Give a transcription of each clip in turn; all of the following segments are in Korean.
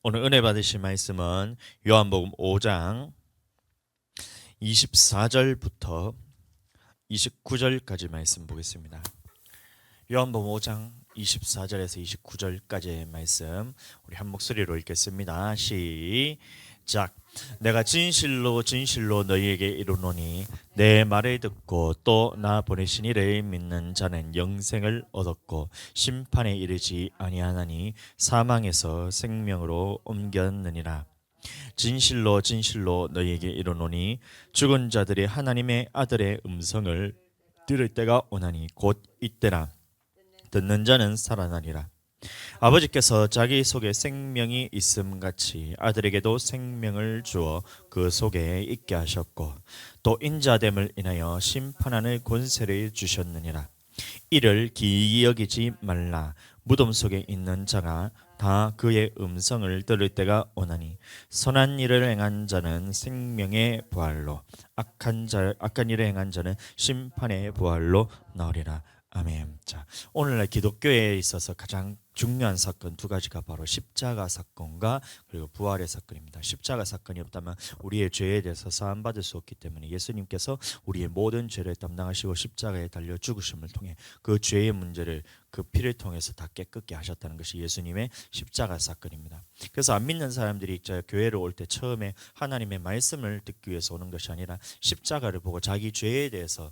오늘 은혜 받으실 말씀은 요한복음 5장 24절부터 29절까지 말씀 보겠습니다. 요한복음 5장 24절에서 29절까지의 말씀 우리 한 목소리로 읽겠습니다. 시작. 내가 진실로 진실로 너희에게 이르노니 내 말을 듣고 또 나 보내신 이를 믿는 자는 영생을 얻었고 심판에 이르지 아니하나니 사망에서 생명으로 옮겼느니라. 진실로 진실로 너희에게 이르노니 죽은 자들이 하나님의 아들의 음성을 들을 때가 오나니 곧 이때라. 듣는 자는 살아나리라. 아버지께서 자기 속에 생명이 있음같이 아들에게도 생명을 주어 그 속에 있게 하셨고 또 인자됨을 인하여 심판하는 권세를 주셨느니라. 이를 기이히 여기지 말라. 무덤 속에 있는 자가 다 그의 음성을 들을 때가 오나니 선한 일을 행한 자는 생명의 부활로 악한 일을 행한 자는 심판의 부활로 나으리라. 아멘. 자, 오늘날 기독교에 있어서 가장 중요한 사건 두 가지가 바로 십자가 사건과 그리고 부활의 사건입니다. 십자가 사건이 없다면 우리의 죄에 대해서 사함 받을 수 없기 때문에 예수님께서 우리의 모든 죄를 담당하시고 십자가에 달려 죽으심을 통해 그 죄의 문제를 그 피를 통해서 다 깨끗게 하셨다는 것이 예수님의 십자가 사건입니다. 그래서 안 믿는 사람들이 교회를 올 때 처음에 하나님의 말씀을 듣기 위해서 오는 것이 아니라 십자가를 보고 자기 죄에 대해서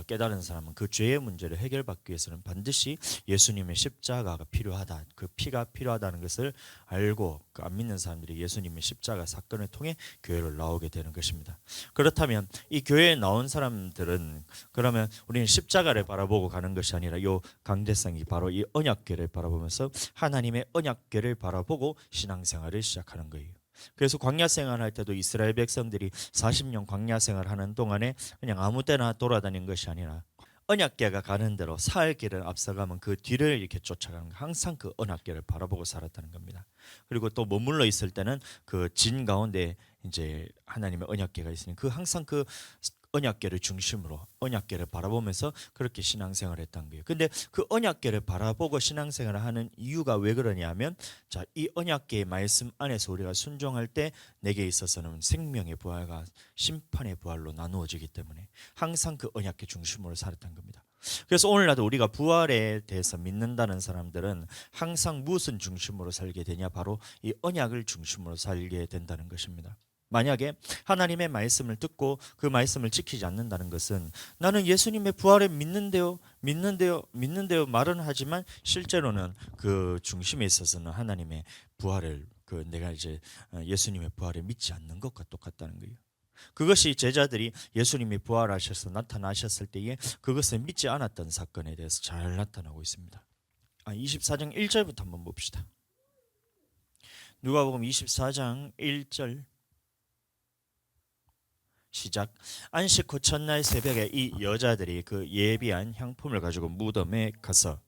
깨달은 사람은 그 죄의 문제를 해결받기 위해서는 반드시 예수님의 십자가가 필요하다, 그 피가 필요하다는 것을 알고 그 안 믿는 사람들이 예수님의 십자가 사건을 통해 교회를 나오게 되는 것입니다. 그렇다면 이 교회에 나온 사람들은 그러면 우리는 십자가를 바라보고 가는 것이 아니라 요 강대상이 바로 이 언약궤를 바라보면서 하나님의 언약궤를 바라보고 신앙생활을 시작하는 거예요. 그래서 광야 생활할 때도 이스라엘 백성들이 40년 광야 생활하는 동안에 그냥 아무 때나 돌아다닌 것이 아니라 언약궤가 가는 대로 사흘 길을 앞서가면 그 뒤를 이렇게 쫓아가는 거, 항상 그 언약궤를 바라보고 살았다는 겁니다. 그리고 또 머물러 있을 때는 그 진 가운데 이제 하나님의 언약궤가 있으니 그 항상 그 언약궤를 중심으로 언약궤를 바라보면서 그렇게 신앙생활을 했던 거예요. 근데 그 언약궤를 바라보고 신앙생활을 하는 이유가 왜 그러냐면 자, 이 언약궤의 말씀 안에서 우리가 순종할 때 내게 있어서는 생명의 부활과 심판의 부활로 나누어지기 때문에 항상 그 언약궤 중심으로 살았던 겁니다. 그래서 오늘날도 우리가 부활에 대해서 믿는다는 사람들은 항상 무슨 중심으로 살게 되냐? 바로 이 언약을 중심으로 살게 된다는 것입니다. 만약에 하나님의 말씀을 듣고 그 말씀을 지키지 않는다는 것은 나는 예수님의 부활을 믿는데요 말은 하지만 실제로는 그 중심에 있어서는 하나님의 부활을 내가 이제 예수님의 부활을 믿지 않는 것과 똑같다는 거예요. 그것이 제자들이 예수님이 부활하셔서 나타나셨을 때에 그것을 믿지 않았던 사건에 대해서 잘 나타나고 있습니다. 24장 1절부터 한번 봅시다. 누가복음 24장 1절 시작. 안식 후 첫날 새벽에 이 여자들이 그 예비한 향품을 가지고 무덤에 가서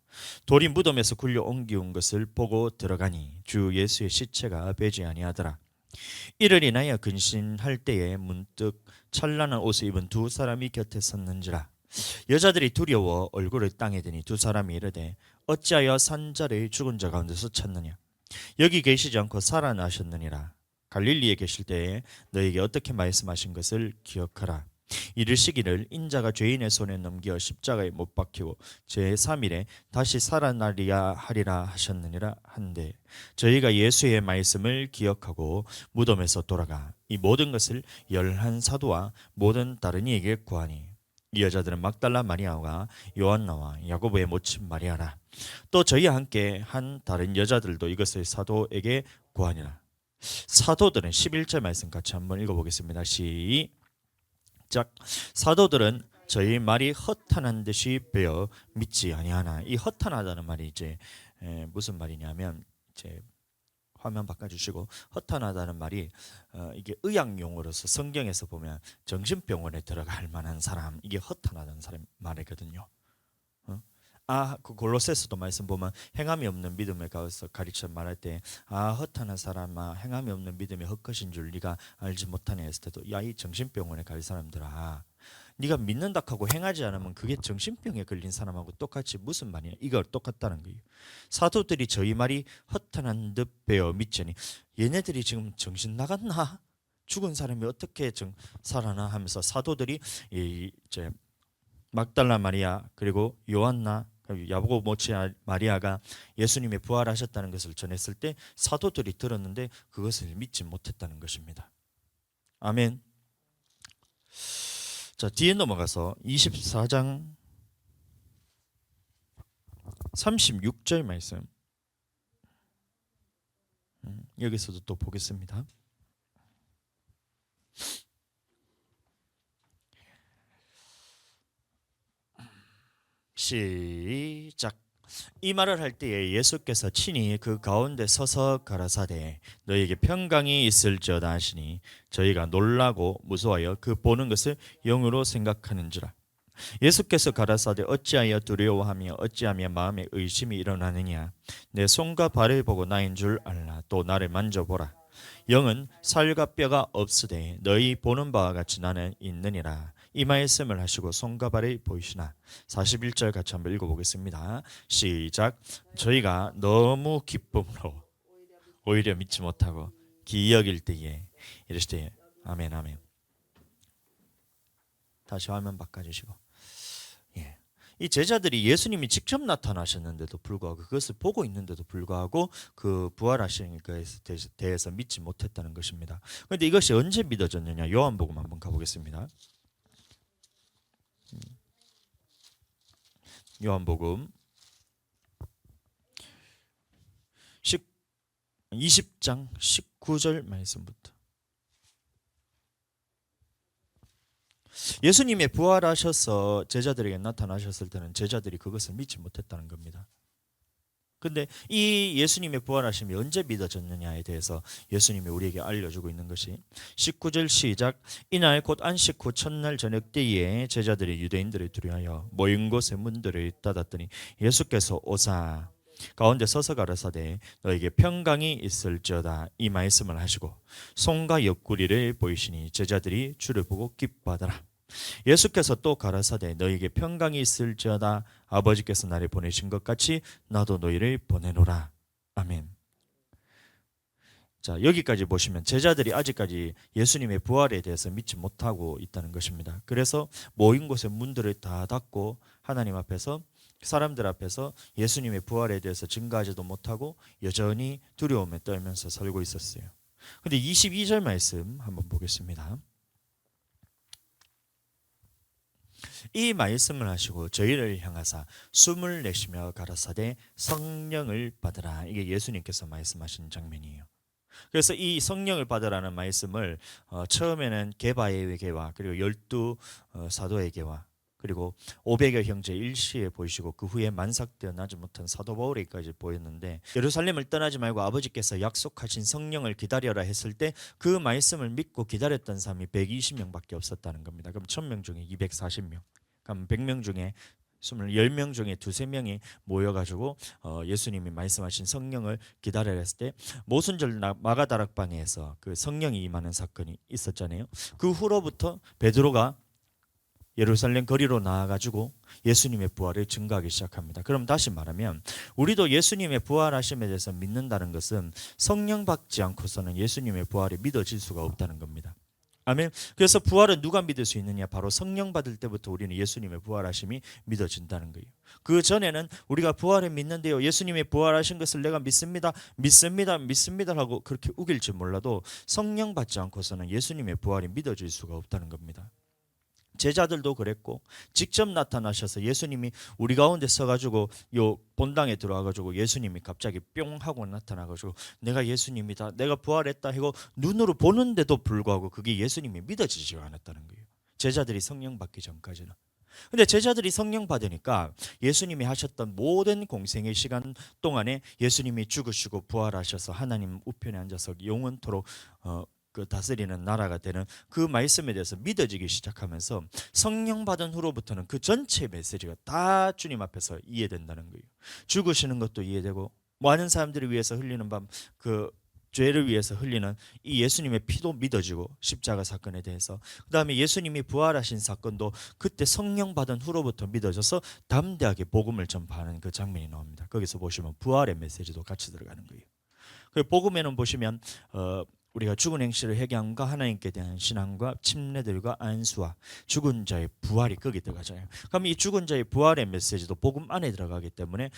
돌이 무덤에서 굴려 옮기운 것을 보고 들어가니 주 예수의 시체가 배지 아니하더라. 이를 인하여 근신할 때에 문득 찬란한 옷을 입은 두 사람이 곁에 섰는지라. 여자들이 두려워 얼굴을 땅에 대니 두 사람이 이르되 어찌하여 산자를 죽은 자 가운데서 찾느냐. 여기 계시지 않고 살아나셨느니라. 갈릴리에 계실 때에 너에게 어떻게 말씀하신 것을 기억하라. 이르시기를 인자가 죄인의 손에 넘겨 십자가에 못 박히고 제3일에 다시 살아나리야 하리라 하셨느니라 한데 저희가 예수의 말씀을 기억하고 무덤에서 돌아가 이 모든 것을 11사도와 모든 다른 이에게 구하니 이 여자들은 막달라 마리아와 요한나와 야고보의 모친 마리아라. 또 저희와 함께 한 다른 여자들도 이것을 사도에게 구하니라. 사도들은 11절 말씀 같이 한번 읽어보겠습니다. 시작. 사도들은 저희 말이 허탄한 듯이 베어 믿지 아니하나. 이 허탄하다는 말이 이제 무슨 말이냐면 이제 화면 바꿔주시고 허탄하다는 말이 이게 의학 용어로서 성경에서 보면 정신병원에 들어갈 만한 사람, 이게 허탄하다는 사람 말이거든요. 그 골로새서도 말씀 보면 행함이 없는 믿음에 가서 가르쳐 말할 때 허탄한 사람아 행함이 없는 믿음이 헛것인 줄 네가 알지 못하냐 했을 때도 야 이 정신병원에 갈 사람들아 네가 믿는다 하고 행하지 않으면 그게 정신병에 걸린 사람하고 똑같이 무슨 말이냐, 이거 똑같다는 거예요. 사도들이 저희 말이 허탄한 듯 베어 믿자니, 얘네들이 지금 정신 나갔나? 죽은 사람이 어떻게 살아나 하면서 사도들이 이제 막달라 마리아 그리고 요한나 야고보 모치 마리아가 예수님이 부활하셨다는 것을 전했을 때 사도들이 들었는데 그것을 믿지 못했다는 것입니다. 아멘. 자, 뒤에 넘어가서 24장 36절 말씀, 여기서도 또 보겠습니다. 시작. 이 말을 할 때에 예수께서 친히 그 가운데 서서 가라사대 너희에게 평강이 있을지어다 하시니 저희가 놀라고 무서워하여 그 보는 것을 영으로 생각하는지라. 예수께서 가라사대 어찌하여 두려워하며 어찌하며 마음에 의심이 일어나느냐. 내 손과 발을 보고 나인 줄 알라. 또 나를 만져보라. 영은 살과 뼈가 없으되 너희 보는 바와 같이 나는 있느니라. 이 말씀을 하시고 손과 발을 보이시나. 41절 같이 한번 읽어보겠습니다. 시작. 저희가 너무 기쁨으로 오히려 믿지 못하고 기여길 때에 이르시되 아멘 아멘. 다시 화면 바꿔주시고. 예. 이 제자들이 예수님이 직접 나타나셨는데도 불구하고 그것을 보고 있는데도 불구하고 그 부활하시는 것에 대해서 믿지 못했다는 것입니다. 그런데 이것이 언제 믿어졌느냐? 요한복음 한번 가보겠습니다. 요한복음 20장 19절 말씀부터. 예수님이 부활하셔서 제자들에게 나타나셨을 때는 제자들이 그것을 믿지 못했다는 겁니다. 근데 이 예수님의 부활하심이 언제 믿어졌느냐에 대해서 예수님이 우리에게 알려주고 있는 것이 19절 시작. 이날 곧 안식 후 첫날 저녁 때에 제자들이 유대인들을 두려워하여 모인 곳의 문들을 닫았더니 예수께서 오사 가운데 서서 가라사대 너에게 평강이 있을지어다. 이 말씀을 하시고 손과 옆구리를 보이시니 제자들이 주를 보고 기뻐하더라. 예수께서 또 가라사대 너희에게 평강이 있을지어다. 아버지께서 나를 보내신 것 같이 나도 너희를 보내노라. 아멘. 자, 여기까지 보시면 제자들이 아직까지 예수님의 부활에 대해서 믿지 못하고 있다는 것입니다. 그래서 모인 곳의 문들을 다 닫고 하나님 앞에서, 사람들 앞에서 예수님의 부활에 대해서 증거하지도 못하고 여전히 두려움에 떨면서 살고 있었어요. 근데 22절 말씀 한번 보겠습니다. 이 말씀을 하시고 저희를 향하사 숨을 내쉬며 가라사대 성령을 받으라. 이게 예수님께서 말씀하신 장면이에요. 그래서 이 성령을 받으라는 말씀을 처음에는 게바에게와 그리고 12 사도에게와 그리고 500여 형제 일시에 보이시고 그 후에 만삭되어 나지 못한 사도 바울에게까지 보였는데, 예루살렘을 떠나지 말고 아버지께서 약속하신 성령을 기다려라 했을 때 그 말씀을 믿고 기다렸던 사람이 120명밖에 없었다는 겁니다. 그럼 1000명 중에 240명, 그럼 100명 중에 10명 중에 2-3명이 모여가지고 예수님이 말씀하신 성령을 기다려야 했을 때 모순절 마가다락방에서 그 성령이 임하는 사건이 있었잖아요. 그 후로부터 베드로가 예루살렘 거리로 나와가지고 예수님의 부활을 증거하기 시작합니다. 그럼 다시 말하면 우리도 예수님의 부활하심에 대해서 믿는다는 것은 성령 받지 않고서는 예수님의 부활이 믿어질 수가 없다는 겁니다. 아멘. 그래서 부활은 누가 믿을 수 있느냐? 바로 성령 받을 때부터 우리는 예수님의 부활하심이 믿어진다는 거예요. 그 전에는 우리가 부활을 믿는데요, 예수님의 부활하신 것을 내가 믿습니다 하고 그렇게 우길지 몰라도 성령 받지 않고서는 예수님의 부활이 믿어질 수가 없다는 겁니다. 제자들도 그랬고, 직접 나타나셔서 예수님이 우리 가운데 서가지고 요 본당에 들어와가지고 예수님이 갑자기 뿅 하고 나타나가지고 내가 예수님이다, 내가 부활했다 하고 눈으로 보는데도 불구하고 그게 예수님이 믿어지지가 않았다는 거예요. 제자들이 성령 받기 전까지는. 근데 제자들이 성령 받으니까 예수님이 하셨던 모든 공생의 시간 동안에 예수님이 죽으시고 부활하셔서 하나님 우편에 앉아서 영원토록 그 다스리는 나라가 되는 그 말씀에 대해서 믿어지기 시작하면서 성령 받은 후로부터는 그 전체 메시지가 다 주님 앞에서 이해된다는 거예요. 죽으시는 것도 이해되고, 많은 사람들을 위해서 흘리는 그 죄를 위해서 흘리는 이 예수님의 피도 믿어지고 십자가 사건에 대해서 그다음에 예수님이 부활하신 사건도 그때 성령 받은 후로부터 믿어져서 담대하게 복음을 전파하는 그 장면이 나옵니다. 거기서 보시면 부활의 메시지도 같이 들어가는 거예요. 그 복음에는 보시면 우리가 죽은 행실을 회개함과 하나님께 대한 신앙과 침례들과 안수와 죽은 자의 부활이 거기 들어가잖아요. 그럼 이 죽은 자의 부활의 메시지도 복음 안에 들어가기 때문에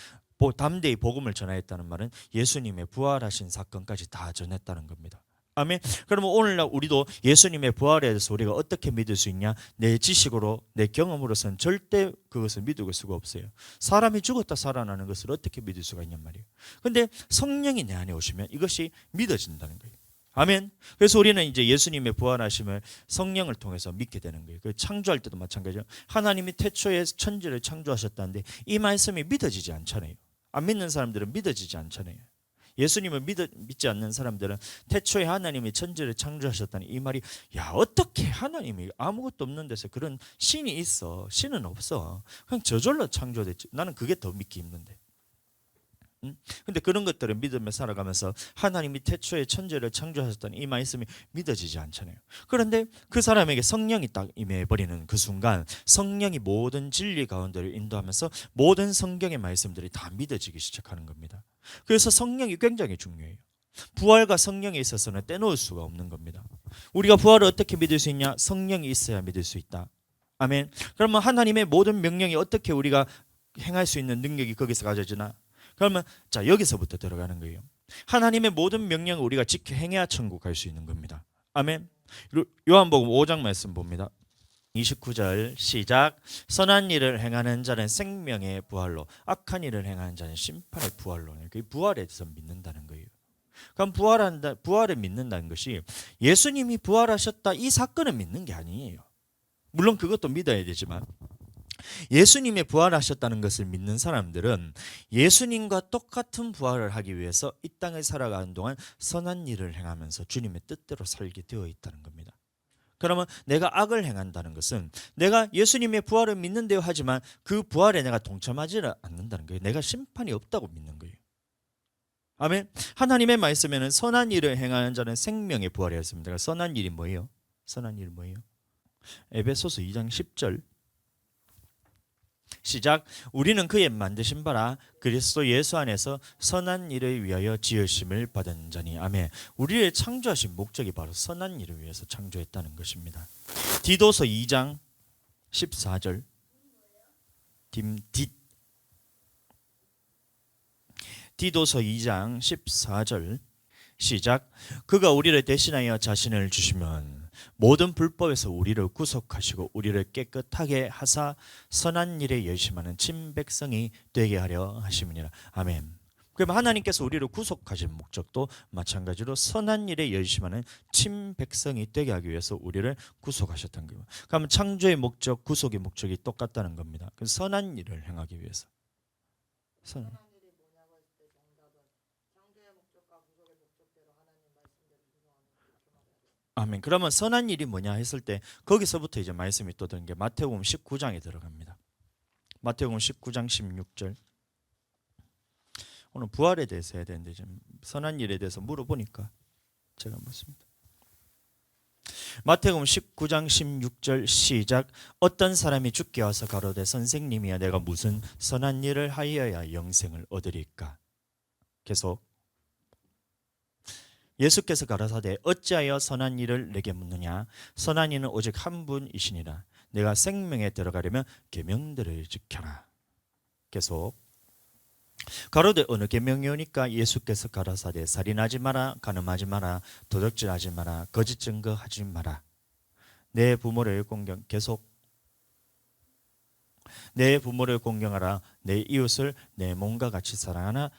담대히 복음을 전하였다는 말은 예수님의 부활하신 사건까지 다 전했다는 겁니다. 아멘. 그러면 오늘날 우리도 예수님의 부활에 대해서 우리가 어떻게 믿을 수 있냐? 내 지식으로 내 경험으로서는 절대 그것을 믿을 수가 없어요. 사람이 죽었다 살아나는 것을 어떻게 믿을 수가 있냔 말이에요. 근데 성령이 내 안에 오시면 이것이 믿어진다는 거예요. 아멘. 그래서 우리는 이제 예수님의 부활하심을 성령을 통해서 믿게 되는 거예요. 그 창조할 때도 마찬가지죠. 하나님이 태초에 천지를 창조하셨다는데 이 말씀이 믿어지지 않잖아요. 안 믿는 사람들은 믿어지지 않잖아요. 예수님을 믿지 않는 사람들은 태초에 하나님이 천지를 창조하셨다는 이 말이 야 어떻게 하나님이 아무것도 없는 데서 그런 신이 있어. 신은 없어. 그냥 저절로 창조됐지. 나는 그게 더 믿기 힘든데. 근데 그런 것들을 믿으며 살아가면서 하나님이 태초에 천지를 창조하셨다는 이 말씀이 믿어지지 않잖아요. 그런데 그 사람에게 성령이 딱 임해버리는 그 순간 성령이 모든 진리 가운데를 인도하면서 모든 성경의 말씀들이 다 믿어지기 시작하는 겁니다. 그래서 성령이 굉장히 중요해요. 부활과 성령에 있어서는 떼놓을 수가 없는 겁니다. 우리가 부활을 어떻게 믿을 수 있냐? 성령이 있어야 믿을 수 있다. 아멘. 그러면 하나님의 모든 명령이 어떻게 우리가 행할 수 있는 능력이 거기서 가져지나? 그러면 자 여기서부터 들어가는 거예요. 하나님의 모든 명령을 우리가 지켜 행해야 천국 갈 수 있는 겁니다. 아멘. 요한복음 5장 말씀 봅니다. 29절 시작. 선한 일을 행하는 자는 생명의 부활로 악한 일을 행하는 자는 심판의 부활로. 그 부활에 대해서 믿는다는 거예요. 그럼 부활을 믿는다는 것이 예수님이 부활하셨다 이 사건을 믿는 게 아니에요. 물론 그것도 믿어야 되지만 예수님이 부활하셨다는 것을 믿는 사람들은 예수님과 똑같은 부활을 하기 위해서 이 땅을 살아가는 동안 선한 일을 행하면서 주님의 뜻대로 살게 되어 있다는 겁니다. 그러면 내가 악을 행한다는 것은 내가 예수님의 부활을 믿는데요 하지만 그 부활에 내가 동참하지 않는다는 거예요. 내가 심판이 없다고 믿는 거예요. 아멘. 하나님의 말씀에는 선한 일을 행하는 자는 생명의 부활이었습니다. 선한 일이 뭐예요? 선한 일이 뭐예요? 에베소서 2장 10절 시작. 우리는 그의 만드신 바라 그리스도 예수 안에서 선한 일을 위하여 지으심을 받은 자니. 아멘. 우리를 창조하신 목적이 바로 선한 일을 위해서 창조했다는 것입니다. 디도서 2장 14절 디도서 2장 14절 시작. 그가 우리를 대신하여 자신을 주시면 모든 불법에서 우리를 구속하시고 우리를 깨끗하게 하사 선한 일에 열심하는 친백성이 되게 하려 하심이니라. 아멘. 그럼 하나님께서 우리를 구속하신 목적도 마찬가지로 선한 일에 열심하는 친백성이 되게 하기 위해서 우리를 구속하셨던 거예요. 그러면 창조의 목적, 구속의 목적이 똑같다는 겁니다. 그 선한 일을 행하기 위해서. 아멘. 그러면 선한 일이 뭐냐 했을 때 거기서부터 이제 말씀이 또 드는 게 마태복음 19장에 들어갑니다. 마태복음 19장 16절. 오늘 부활에 대해서 해야 되는데 지금 선한 일에 대해서 물어보니까 제가 묻습니다. 마태복음 19장 16절 시작. 어떤 사람이 죽게 와서 가로되 선생님이야 내가 무슨 선한 일을 하여야 영생을 얻으리까? 계속. 예수께서 가라사대 어찌하여 선한 일을 내게 묻느냐? 선한 이는 오직 한 분이시니라. 내가 생명에 들어가려면 계명들을 지켜라. 계속. 가로되 어느 계명이오니까? 예수께서 가라사대 살인하지 마라, 간음하지 마라, 도적질하지 마라, 거짓 증거하지 마라. 내 부모를 계속. 내 부모를 공경하라. 내 이웃을 내 몸과 같이 사랑하라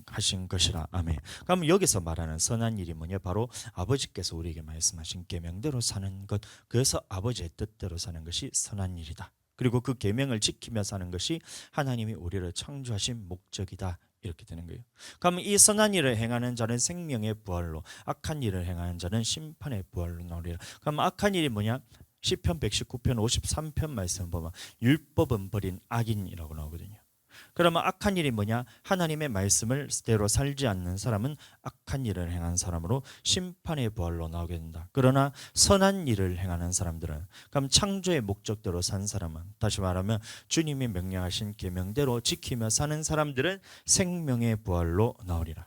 하신 것이라. 아멘. 그럼 여기서 말하는 선한 일이 뭐냐? 바로 아버지께서 우리에게 말씀하신 계명대로 사는 것. 그래서 아버지의 뜻대로 사는 것이 선한 일이다. 그리고 그 계명을 지키며 사는 것이 하나님이 우리를 창조하신 목적이다. 이렇게 되는 거예요. 그럼 이 선한 일을 행하는 자는 생명의 부활로, 악한 일을 행하는 자는 심판의 부활로 나오리라. 그럼 악한 일이 뭐냐? 시편 119편 53편 말씀 보면 율법은 버린 악인이라고 나오거든요. 그러면 악한 일이 뭐냐? 하나님의 말씀을 대로 살지 않는 사람은 악한 일을 행한 사람으로 심판의 부활로 나오게 된다. 그러나 선한 일을 행하는 사람들은, 그럼 창조의 목적대로 산 사람은, 다시 말하면 주님이 명령하신 계명대로 지키며 사는 사람들은 생명의 부활로 나오리라.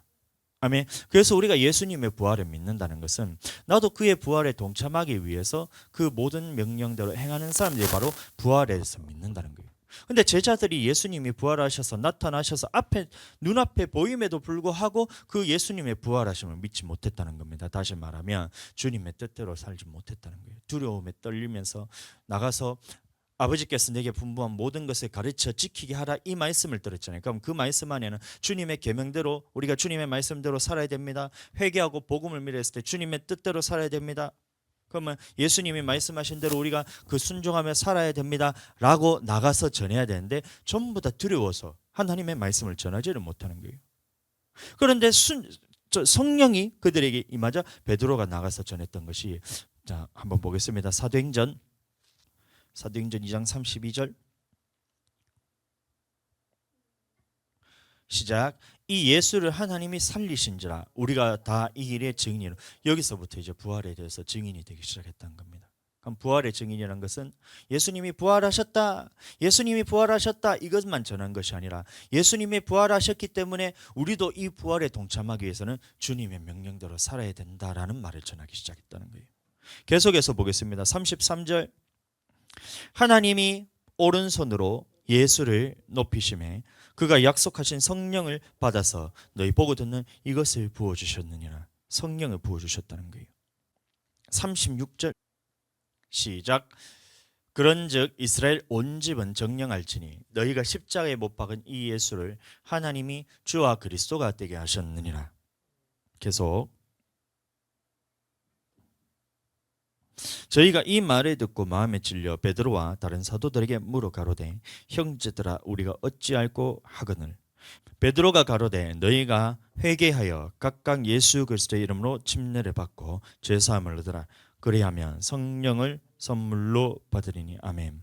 아멘. 그래서 우리가 예수님의 부활을 믿는다는 것은 나도 그의 부활에 동참하기 위해서 그 모든 명령대로 행하는 사람들이 바로 부활에 대해서 믿는다는 거예요. 근데 제자들이 예수님이 부활하셔서 나타나셔서 눈앞에 보임에도 불구하고 그 예수님의 부활하심을 믿지 못했다는 겁니다. 다시 말하면 주님의 뜻대로 살지 못했다는 거예요. 두려움에 떨리면서 나가서 아버지께서 내게 분부한 모든 것을 가르쳐 지키게 하라, 이 말씀을 들었잖아요. 그럼 그 말씀 안에는 주님의 계명대로 우리가 주님의 말씀대로 살아야 됩니다. 회개하고 복음을 믿었을 때 주님의 뜻대로 살아야 됩니다. 그러면 예수님이 말씀하신 대로 우리가 그 순종하며 살아야 됩니다 라고 나가서 전해야 되는데 전부 다 두려워서 하나님의 말씀을 전하지를 못하는 거예요. 그런데 성령이 그들에게 임하자 베드로가 나가서 전했던 것이, 자 한번 보겠습니다. 사도행전 2장 32절 시작. 이 예수를 하나님이 살리신지라 우리가 다 이 일의 증인으로. 여기서부터 이제 부활에 대해서 증인이 되기 시작했다는 겁니다. 그럼 부활의 증인이라는 것은 예수님이 부활하셨다, 예수님이 부활하셨다 이것만 전한 것이 아니라 예수님이 부활하셨기 때문에 우리도 이 부활에 동참하기 위해서는 주님의 명령대로 살아야 된다라는 말을 전하기 시작했다는 거예요. 계속해서 보겠습니다. 33절. 하나님이 오른손으로 예수를 높이심에 그가 약속하신 성령을 받아서 너희 보고 듣는 이것을 부어주셨느니라. 성령을 부어주셨다는 거예요. 36절 시작. 그런즉 이스라엘 온 집은 정령할지니 너희가 십자가에 못 박은 이 예수를 하나님이 주와 그리스도가 되게 하셨느니라. 계속. 저희가 이 말을 듣고 마음에 찔려 베드로와 다른 사도들에게 물어 가로되 형제들아 우리가 어찌할꼬 하거늘. 베드로가 가로되 너희가 회개하여 각각 예수 그리스도의 이름으로 침례를 받고 죄사함을 얻으라. 그리하면 성령을 선물로 받으리니. 아멘.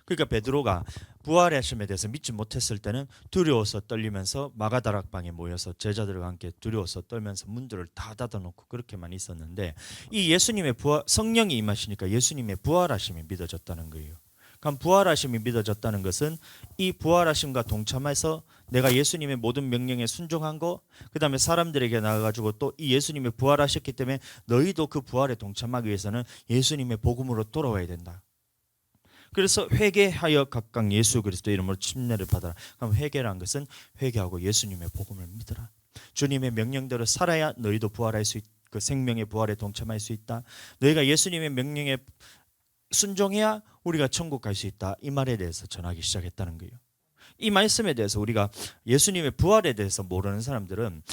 그러니까 베드로가 부활하심에 대해서 믿지 못했을 때는 두려워서 떨리면서 마가다락방에 모여서 제자들과 함께 두려워서 떨면서 문들을 다 닫아놓고 그렇게만 있었는데 이 예수님의 성령이 임하시니까 예수님의 부활하심이 믿어졌다는 거예요. 그럼 부활하심이 믿어졌다는 것은 이 부활하심과 동참해서 내가 예수님의 모든 명령에 순종한 거, 그 다음에 사람들에게 나가가지고 또 이 예수님의 부활하셨기 때문에 너희도 그 부활에 동참하기 위해서는 예수님의 복음으로 돌아와야 된다. 그래서 회개하여 각각 예수 그리스도 이름으로 침례를 받아라. 그럼 회개란 것은 회개하고 예수님의 복음을 믿어라. 주님의 명령대로 살아야 너희도 부활할 수 그 생명의 부활에 동참할 수 있다. 너희가 예수님의 명령에 순종해야 우리가 천국 갈 수 있다. 이 말에 대해서 전하기 시작했다는 거예요. 이 말씀에 대해서 우리가 예수님의 부활에 대해서 모르는 사람들은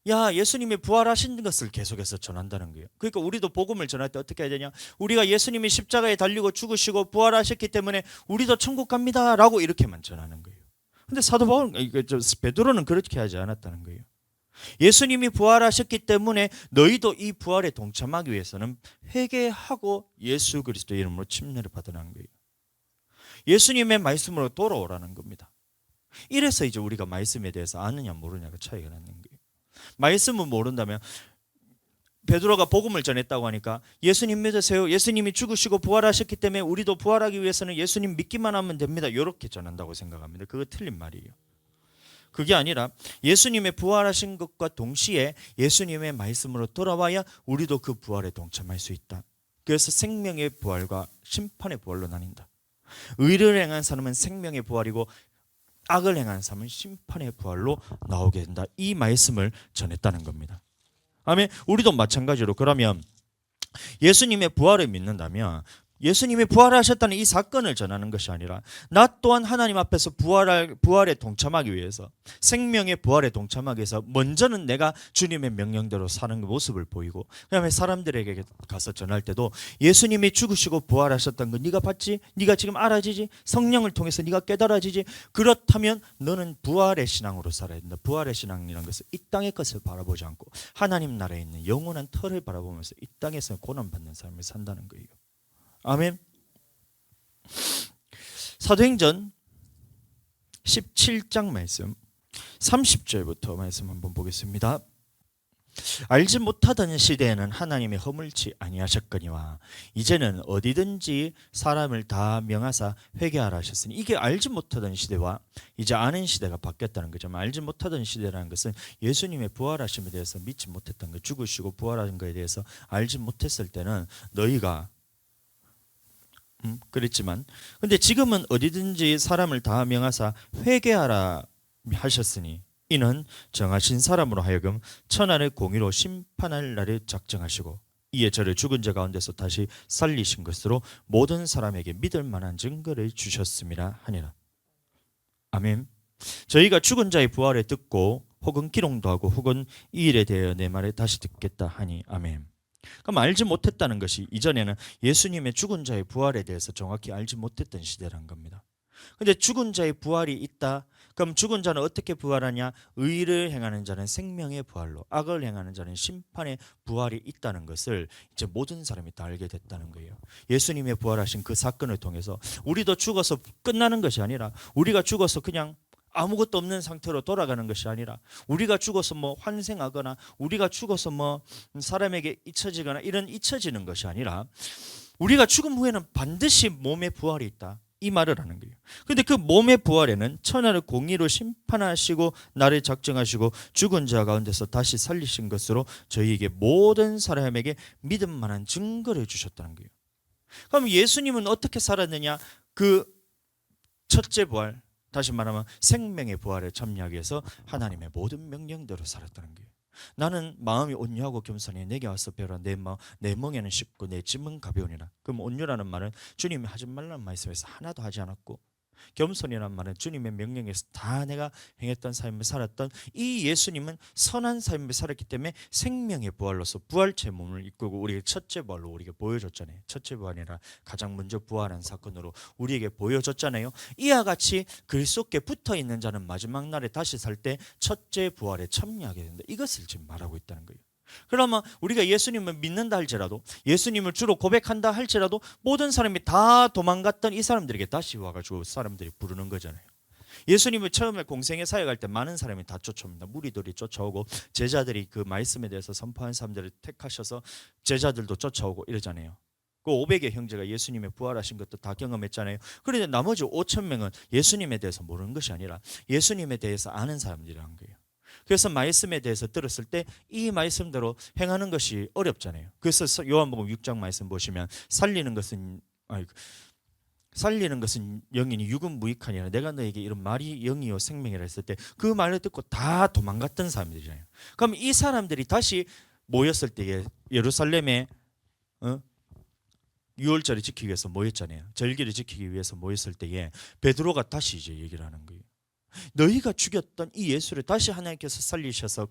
예수님이 부활하신 것을 계속해서 전한다는 거예요. 그러니까 우리도 복음을 전할 때 어떻게 해야 되냐? 우리가 예수님이 십자가에 달리고 죽으시고 부활하셨기 때문에 우리도 천국 갑니다 라고 이렇게만 전하는 거예요. 근데 사도 바울, 베드로는 그렇게 하지 않았다는 거예요. 예수님이 부활하셨기 때문에 너희도 이 부활에 동참하기 위해서는 회개하고 예수 그리스도의 이름으로 침례를 받으라는 거예요. 예수님의 말씀으로 돌아오라는 겁니다. 이래서 이제 우리가 말씀에 대해서 아느냐 모르냐가 차이가 나는 거예요. 말씀은 모른다면 베드로가 복음을 전했다고 하니까 예수님 믿으세요. 예수님이 죽으시고 부활하셨기 때문에 우리도 부활하기 위해서는 예수님 믿기만 하면 됩니다. 이렇게 전한다고 생각합니다. 그거 틀린 말이에요. 그게 아니라 예수님의 부활하신 것과 동시에 예수님의 말씀으로 돌아와야 우리도 그 부활에 동참할 수 있다. 그래서 생명의 부활과 심판의 부활로 나뉜다. 의를 행한 사람은 생명의 부활이고 악을 행한 사람은 심판의 부활로 나오게 된다. 이 말씀을 전했다는 겁니다. 아멘. 우리도 마찬가지로 그러면 예수님의 부활을 믿는다면 예수님이 부활하셨다는 이 사건을 전하는 것이 아니라 나 또한 하나님 앞에서 부활에 동참하기 위해서 생명의 부활에 동참하기 위해서 먼저는 내가 주님의 명령대로 사는 모습을 보이고 그다음에 사람들에게 가서 전할 때도 예수님이 죽으시고 부활하셨다는 거 네가 봤지? 네가 지금 알아지지? 성령을 통해서 네가 깨달아지지? 그렇다면 너는 부활의 신앙으로 살아야 된다. 부활의 신앙이라는 것은 이 땅의 것을 바라보지 않고 하나님 나라에 있는 영원한 터를 바라보면서 이 땅에서 고난받는 삶을 산다는 거예요. 아멘. 사도행전 17장 말씀 30절부터 말씀 한번 보겠습니다. 알지 못하던 시대에는 하나님이 허물치 아니하셨거니와 이제는 어디든지 사람을 다 명하사 회개하라 하셨으니, 이게 알지 못하던 시대와 이제 아는 시대가 바뀌었다는 거죠. 알지 못하던 시대라는 것은 예수님의 부활하심에 대해서 믿지 못했던 거, 죽으시고 부활하신 것에 대해서 알지 못했을 때는 너희가 그랬지만, 근데 지금은 어디든지 사람을 다 명하사 회개하라 하셨으니 이는 정하신 사람으로 하여금 천하의 공의로 심판할 날을 작정하시고 이에 저를 죽은 자 가운데서 다시 살리신 것으로 모든 사람에게 믿을 만한 증거를 주셨음이라 하니라. 아멘. 저희가 죽은 자의 부활에 듣고 혹은 기롱도 하고 혹은 이 일에 대하여 내 말에 다시 듣겠다 하니 아멘. 그럼 알지 못했다는 것이 이전에는 예수님의 죽은 자의 부활에 대해서 정확히 알지 못했던 시대란 겁니다. 근데 죽은 자의 부활이 있다. 그럼 죽은 자는 어떻게 부활하냐? 의를 행하는 자는 생명의 부활로, 악을 행하는 자는 심판의 부활이 있다는 것을 이제 모든 사람이 다 알게 됐다는 거예요. 예수님의 부활하신 그 사건을 통해서 우리도 죽어서 끝나는 것이 아니라, 우리가 죽어서 그냥 아무것도 없는 상태로 돌아가는 것이 아니라, 우리가 죽어서 뭐 환생하거나 우리가 죽어서 뭐 사람에게 잊혀지거나 이런 잊혀지는 것이 아니라, 우리가 죽음 후에는 반드시 몸의 부활이 있다, 이 말을 하는 거예요. 그런데 그 몸의 부활에는 천하를 공의로 심판하시고 나를 작정하시고 죽은 자 가운데서 다시 살리신 것으로 저희에게 모든 사람에게 믿음 만한 증거를 주셨다는 거예요. 그럼 예수님은 어떻게 살았느냐? 그 첫째 부활, 다시 말하면 생명의 부활을 참여하기 위해서 하나님의 모든 명령대로 살았다는 거예요. 나는 마음이 온유하고 겸손해 내게 와서 배우라. 내 멍에는 쉽고 내 짐은 가벼우니라. 그럼 온유라는 말은 주님이 하지 말라는 말씀에서 하나도 하지 않았고, 겸손이라는 말은 주님의 명령에서 다 내가 행했던 삶을 살았던 이 예수님은 선한 삶을 살았기 때문에 생명의 부활로서 부활체 몸을 이끌고 우리에게 첫째 부활로 우리에게 보여줬잖아요. 첫째 부활이라 가장 먼저 부활한 사건으로 우리에게 보여줬잖아요. 이와 같이 그리스도께 붙어있는 자는 마지막 날에 다시 살 때 첫째 부활에 참여하게 된다. 이것을 지금 말하고 있다는 거예요. 그러면 우리가 예수님을 믿는다 할지라도, 예수님을 주로 고백한다 할지라도 모든 사람이 다 도망갔던 이 사람들에게 다시 와가지고 사람들이 부르는 거잖아요. 예수님을 처음에 공생에 사역할 때 많은 사람이 다 쫓아옵니다. 무리들이 쫓아오고 제자들이 그 말씀에 대해서 선포한 사람들을 택하셔서 제자들도 쫓아오고 이러잖아요. 그 500의 형제가 예수님의 부활하신 것도 다 경험했잖아요. 그런데 나머지 5천 명은 예수님에 대해서 모르는 것이 아니라 예수님에 대해서 아는 사람들이라는 거예요. 그래서 말씀에 대해서 들었을 때 이 말씀대로 행하는 것이 어렵잖아요. 그래서 요한복음 6장 말씀 보시면 살리는 것은 영이니 육은 무익하니라. 내가 너에게 이런 말이 영이요 생명이라 했을 때 그 말을 듣고 다 도망갔던 사람들이잖아요. 그럼 이 사람들이 다시 모였을 때에 예루살렘에 유월절을 지키기 위해서 모였잖아요. 절기를 지키기 위해서 모였을 때에 베드로가 다시 이제 얘기를 하는 거예요. 너희가 죽였던 이 예수를 다시 하나님께서 살리셔서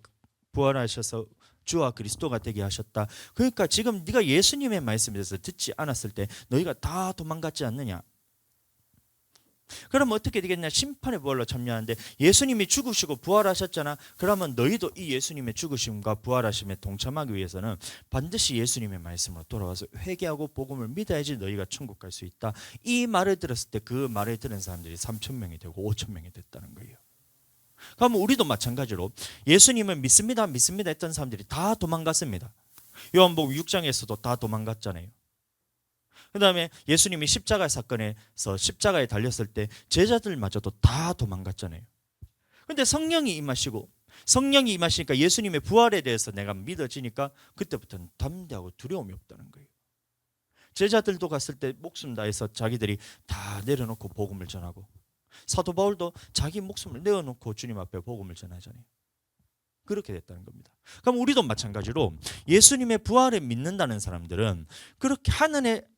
부활하셔서 주와 그리스도가 되게 하셨다. 그러니까 지금 네가 예수님의 말씀에 대해서 듣지 않았을 때 너희가 다 도망갔지 않느냐? 그러면 어떻게 되겠냐? 심판의 부활로 참여하는데 예수님이 죽으시고 부활하셨잖아. 그러면 너희도 이 예수님의 죽으심과 부활하심에 동참하기 위해서는 반드시 예수님의 말씀으로 돌아와서 회개하고 복음을 믿어야지 너희가 천국 갈 수 있다. 이 말을 들었을 때 그 말을 들은 사람들이 3천 명이 되고 5천 명이 됐다는 거예요. 그러면 우리도 마찬가지로 예수님을 믿습니다 했던 사람들이 다 도망갔습니다. 요한복음 6장에서도 다 도망갔잖아요. 그 다음에 예수님이 십자가 사건에서 십자가에 달렸을 때 제자들마저도 다 도망갔잖아요. 그런데 성령이 임하시니까 예수님의 부활에 대해서 내가 믿어지니까 그때부터는 담대하고 두려움이 없다는 거예요. 제자들도 갔을 때 목숨 다해서 자기들이 다 내려놓고 복음을 전하고, 사도 바울도 자기 목숨을 내어놓고 주님 앞에 복음을 전하잖아요. 그렇게 됐다는 겁니다. 그럼 우리도 마찬가지로 예수님의 부활을 믿는다는 사람들은 그렇게 하늘의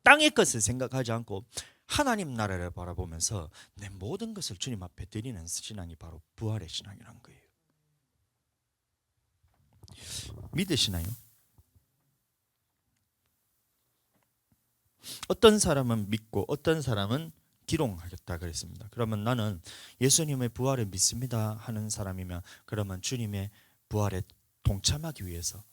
땅의 것을 생각하지 않고 하나님 나라를 바라보면서 내 모든 것을 주님 앞에 드리는 신앙이 바로 부활의 신앙이란 거예요. 믿으시나요? 어떤 사람은 믿고 어떤 사람은 기롱하겠다 그랬습니다. 그러면 나는 예수님의 부활을 믿습니다 하는 사람이면 그러면 주님의 부활에 동참하기 위해서,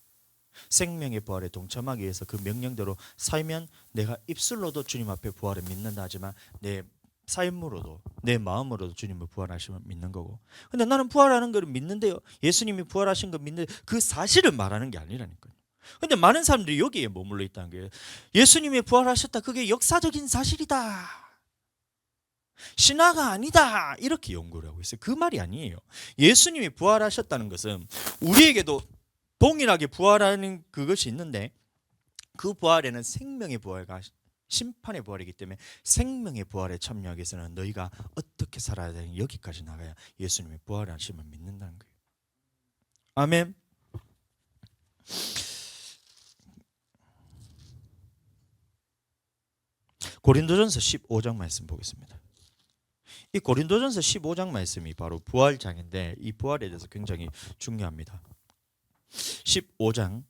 생명의 부활에 동참하기 위해서 그 명령대로 살면 내가 입술로도 주님 앞에 부활을 믿는다 하지만 내 삶으로도 내 마음으로도 주님을 부활하심을 믿는 거고. 근데 나는 부활하는 걸 믿는데요, 예수님이 부활하신 거 믿는데 그 사실을 말하는 게 아니라니까요. 근데 많은 사람들이 여기에 머물러 있다는 거예요. 예수님이 부활하셨다, 그게 역사적인 사실이다, 신화가 아니다, 이렇게 연구를 하고 있어요. 그 말이 아니에요. 예수님이 부활하셨다는 것은 우리에게도 동일하게 부활하는 그것이 있는데, 그 부활에는 생명의 부활과 심판의 부활이기 때문에 생명의 부활에 참여하기 위해서는 너희가 어떻게 살아야 되는, 여기까지 나가야 예수님의 부활하심을 믿는다는 거예요. 아멘. 고린도전서 15장 말씀 보겠습니다. 이 고린도전서 15장 말씀이 바로 부활장인데, 이 부활에 대해서 굉장히 중요합니다. 15장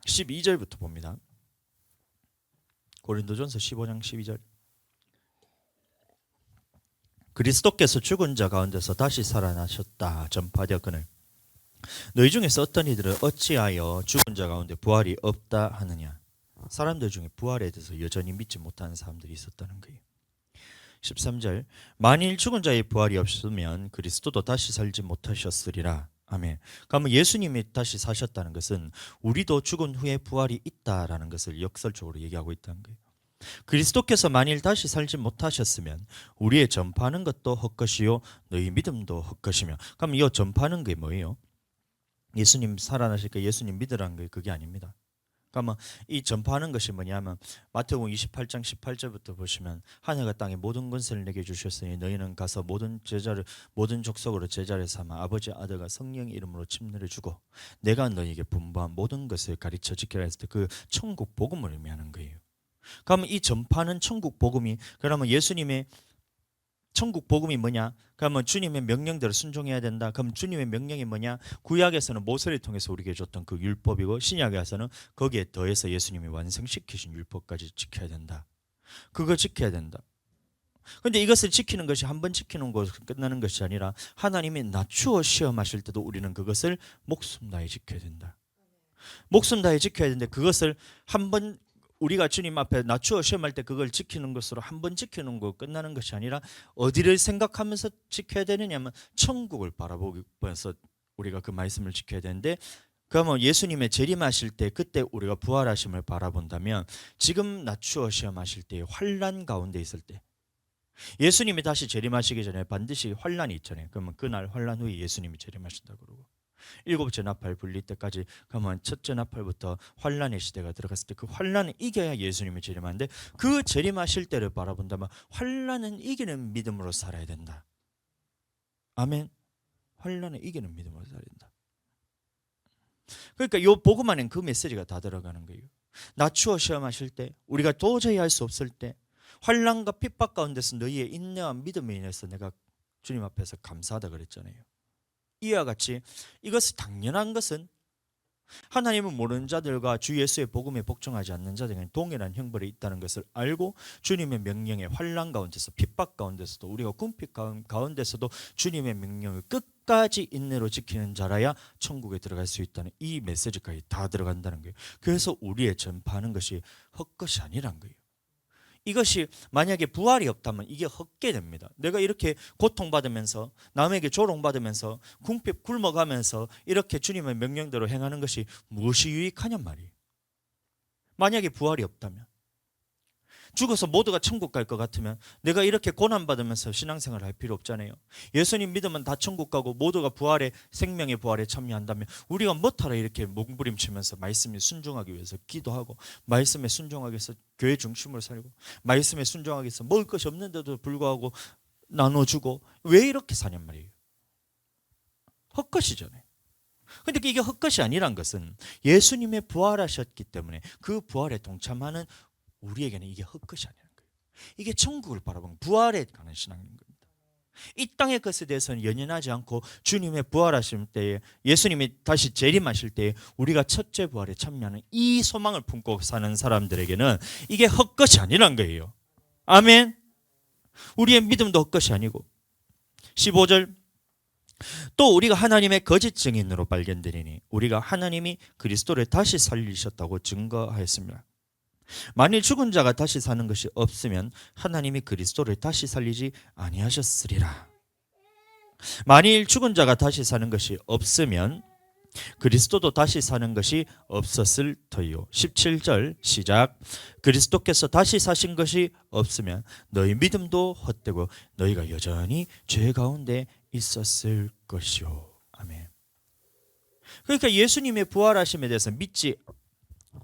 12절부터 봅니다. 고린도전서 15장 12절. 그리스도께서 죽은 자 가운데서 다시 살아나셨다 전파되었거늘 너희 중에서 어떤 이들은 어찌하여 죽은 자 가운데 부활이 없다 하느냐. 사람들 중에 부활에 대해서 여전히 믿지 못하는 사람들이 있었다는 거예요. 13절. 만일 죽은 자의 부활이 없으면 그리스도도 다시 살지 못하셨으리라. 아멘. 그러면 예수님이 다시 사셨다는 것은 우리도 죽은 후에 부활이 있다라는 것을 역설적으로 얘기하고 있다는 거예요. 그리스도께서 만일 다시 살지 못하셨으면 우리의 전파하는 것도 헛것이요 너희 믿음도 헛것이며. 그럼 이 전파하는 게 뭐예요? 예수님 살아나실까, 예수님 믿으라는 게 그게 아닙니다. 그러면 이 전파하는 것이 뭐냐면 마태복음 28장 18절부터 보시면 하늘과 땅의 모든 권세를 내게 주셨으니 너희는 가서 모든 족속으로 제자를 삼아 아버지 아들과 성령의 이름으로 침례를 주고 내가 너희에게 분부한 모든 것을 가르쳐 지키라 했을 때 그 천국 복음을 의미하는 거예요. 그러면 이 전파는 천국 복음이, 그러면 예수님의 천국 복음이 뭐냐? 그러면 주님의 명령대로 순종해야 된다. 그럼 주님의 명령이 뭐냐? 구약에서는 모세를 통해서 우리에게 줬던 그 율법이고, 신약에서는 거기에 더해서 예수님이 완성시키신 율법까지 지켜야 된다. 그거 지켜야 된다. 그런데 이것을 지키는 것이 한 번 지키는 것으로 끝나는 것이 아니라 하나님이 낮추어 시험하실 때도 우리는 그것을 목숨 다해 지켜야 된다. 목숨 다해 지켜야 되는데 그것을 한번 우리가 주님 앞에 낮추어 시험할 때 그걸 지키는 것으로 한 번 지키는 거 끝나는 것이 아니라 어디를 생각하면서 지켜야 되느냐면 천국을 바라보면서 우리가 그 말씀을 지켜야 되는데, 그러면 예수님의 재림하실 때 그때 우리가 부활하심을 바라본다면 지금 낮추어 시험하실 때 환난 가운데 있을 때, 예수님이 다시 재림하시기 전에 반드시 환난이 있잖아요. 그러면 그날 환난 후에 예수님이 재림하신다고 그러고, 일곱째 나팔 불릴 때까지 그러면 첫째 나팔부터 환난의 시대가 들어갔을 때 그 환난을 이겨야 예수님이 재림하는데, 그 재림하실 때를 바라본다면 환난은 이기는 믿음으로 살아야 된다. 아멘. 환난을 이기는 믿음으로 살아야 된다. 그러니까 이 복음 안에는 그 메시지가 다 들어가는 거예요. 낮추어 시험하실 때, 우리가 도저히 할 수 없을 때, 환난과 핍박 가운데서 너희의 인내와 믿음에 인해서 내가 주님 앞에서 감사하다 그랬잖아요. 이와 같이 이것이 당연한 것은 하나님을 모르는 자들과 주 예수의 복음에 복종하지 않는 자들에게는 동일한 형벌이 있다는 것을 알고 주님의 명령에 환난 가운데서 핍박 가운데서도 우리가 궁핍 가운데서도 주님의 명령을 끝까지 인내로 지키는 자라야 천국에 들어갈 수 있다는 이 메시지까지 다 들어간다는 거예요. 그래서 우리의 전파하는 것이 헛것이 아니란 거예요. 이것이 만약에 부활이 없다면 이게 헛게 됩니다. 내가 이렇게 고통받으면서 남에게 조롱받으면서 궁핍 굶어가면서 이렇게 주님의 명령대로 행하는 것이 무엇이 유익하냔 말이에요. 만약에 부활이 없다면, 죽어서 모두가 천국 갈 것 같으면 내가 이렇게 고난받으면서 신앙생활을 할 필요 없잖아요. 예수님 믿으면 다 천국 가고 모두가 부활의 생명의 부활에 참여한다면 우리가 뭐하러 이렇게 몸부림치면서 말씀에 순종하기 위해서 기도하고, 말씀에 순종하기 위해서 교회 중심으로 살고, 말씀에 순종하기 위해서 먹을 것이 없는데도 불구하고 나눠주고, 왜 이렇게 사냔 말이에요. 헛것이잖아요. 그런데 이게 헛것이 아니란 것은 예수님의 부활하셨기 때문에 그 부활에 동참하는 우리에게는 이게 헛것이 아니라는 거예요. 이게 천국을 바라보는 부활에 관한 신앙인 겁니다. 이 땅의 것에 대해서는 연연하지 않고 주님의 부활하실 때에, 예수님이 다시 재림하실 때에 우리가 첫째 부활에 참여하는 이 소망을 품고 사는 사람들에게는 이게 헛것이 아니란 거예요. 아멘. 우리의 믿음도 헛것이 아니고. 15절. 또 우리가 하나님의 거짓 증인으로 발견되리니 우리가 하나님이 그리스도를 다시 살리셨다고 증거하였습니다. 만일 죽은 자가 다시 사는 것이 없으면 하나님이 그리스도를 다시 살리지 아니하셨으리라. 만일 죽은 자가 다시 사는 것이 없으면 그리스도도 다시 사는 것이 없었을 터이요. 17절 시작. 그리스도께서 다시 사신 것이 없으면 너희 믿음도 헛되고 너희가 여전히 죄 가운데 있었을 것이요. 아멘. 그러니까 예수님의 부활하심에 대해서 믿지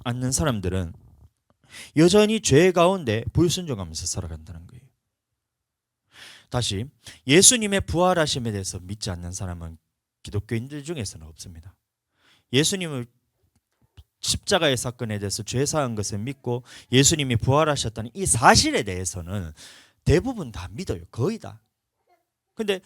않는 사람들은 여전히 죄 가운데 불순종하면서 살아간다는 거예요. 다시 예수님의 부활하심에 대해서 믿지 않는 사람은 기독교인들 중에서는 없습니다. 예수님을 십자가의 사건에 대해서 죄 사한 것을 믿고 예수님이 부활하셨다는 이 사실에 대해서는 대부분 다 믿어요. 거의 다. 근데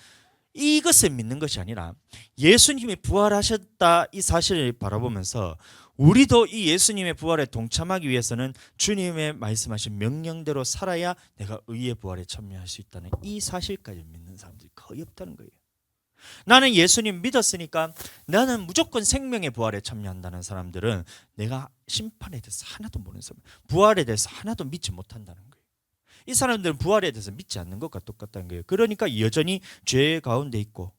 이것을 믿는 것이 아니라 예수님이 부활하셨다 이 사실을 바라보면서 우리도 이 예수님의 부활에 동참하기 위해서는 주님의 말씀하신 명령대로 살아야 내가 의의 부활에 참여할 수 있다는 이 사실까지 믿는 사람들이 거의 없다는 거예요. 나는 예수님 믿었으니까 나는 무조건 생명의 부활에 참여한다는 사람들은 내가 심판에 대해서 하나도 모르는 사람, 부활에 대해서 하나도 믿지 못한다는 거예요. 이 사람들은 부활에 대해서 믿지 않는 것과 똑같다는 거예요. 그러니까 여전히 죄 가운데 있고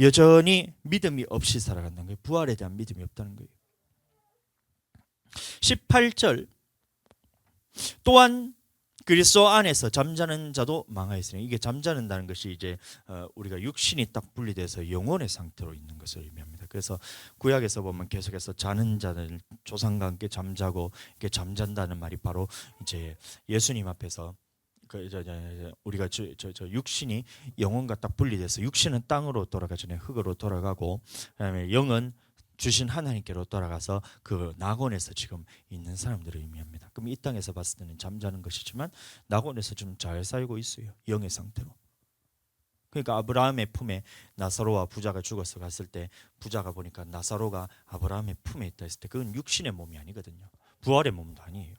여전히 믿음이 없이 살아간다는 거예요. 부활에 대한 믿음이 없다는 거예요. 18절 또한 그리스도 안에서 잠자는 자도 망하였으니, 이게 잠자는다는 것이 이제 우리가 육신이 딱 분리돼서 영혼의 상태로 있는 것을 의미합니다. 그래서 구약에서 보면 계속해서 자는 자들 조상과 함께 잠자고 이렇게 잠잔다는 말이 바로 이제 예수님 앞에서 우리가 저 육신이 영혼과 딱 분리돼서 육신은 땅으로 돌아가기 전에 흙으로 돌아가고 그다음에 영은 주신 하나님께로 돌아가서 그 낙원에서 지금 있는 사람들을 의미합니다. 그럼 이 땅에서 봤을 때는 잠자는 것이지만 낙원에서 좀 잘 살고 있어요. 영의 상태로. 그러니까 아브라함의 품에 나사로와 부자가 죽어서 갔을 때 부자가 보니까 나사로가 아브라함의 품에 있다 했을 때 그건 육신의 몸이 아니거든요. 부활의 몸도 아니에요.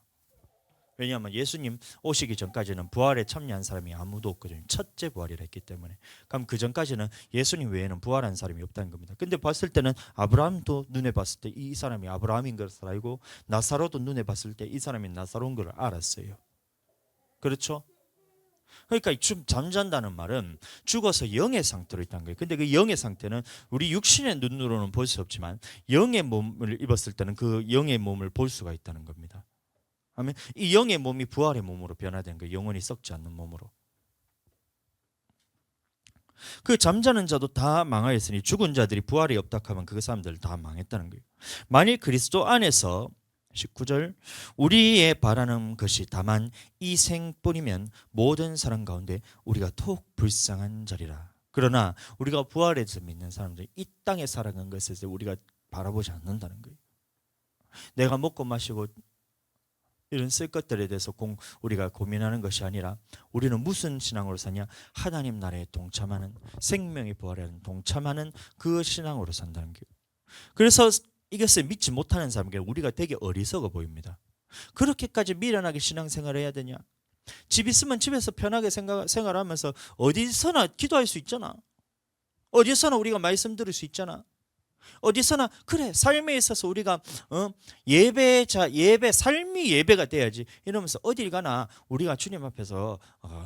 왜냐하면 예수님 오시기 전까지는 부활에 참여한 사람이 아무도 없거든요. 첫째 부활이라 했기 때문에. 그럼 그 전까지는 예수님 외에는 부활한 사람이 없다는 겁니다. 근데 봤을 때는 아브라함도 눈에 봤을 때 이 사람이 아브라함인 것을 알고 나사로도 눈에 봤을 때 이 사람이 나사로인 걸 알았어요. 그렇죠? 그러니까 잠잔다는 말은 죽어서 영의 상태로 있다는 거예요. 근데 그 영의 상태는 우리 육신의 눈으로는 볼 수 없지만 영의 몸을 입었을 때는 그 영의 몸을 볼 수가 있다는 겁니다. 아멘. 이 영의 몸이 부활의 몸으로 변화된 거예요. 영원히 썩지 않는 몸으로. 그 잠자는 자도 다 망하였으니 죽은 자들이 부활이 없다 하면 그 사람들 다 망했다는 거예요. 만일 그리스도 안에서 19절 우리의 바라는 것이 다만 이 생뿐이면 모든 사람 가운데 우리가 더욱 불쌍한 자리라. 그러나 우리가 부활에서 믿는 사람들이 이 땅에 살아간 것에 대해서 우리가 바라보지 않는다는 거예요. 내가 먹고 마시고 이런 쓸 것들에 대해서 우리가 고민하는 것이 아니라 우리는 무슨 신앙으로 사냐? 하나님 나라에 동참하는, 생명의 부활에 동참하는 그 신앙으로 산다는 거예요. 그래서 이것을 믿지 못하는 사람에게 우리가 되게 어리석어 보입니다. 그렇게까지 미련하게 신앙생활을 해야 되냐? 집 있으면 집에서 편하게 생활하면서 어디서나 기도할 수 있잖아. 어디서나 우리가 말씀 들을 수 있잖아. 어디서나 그래 삶에 있어서 우리가 삶이 예배가 돼야지 이러면서 어딜 가나 우리가 주님 앞에서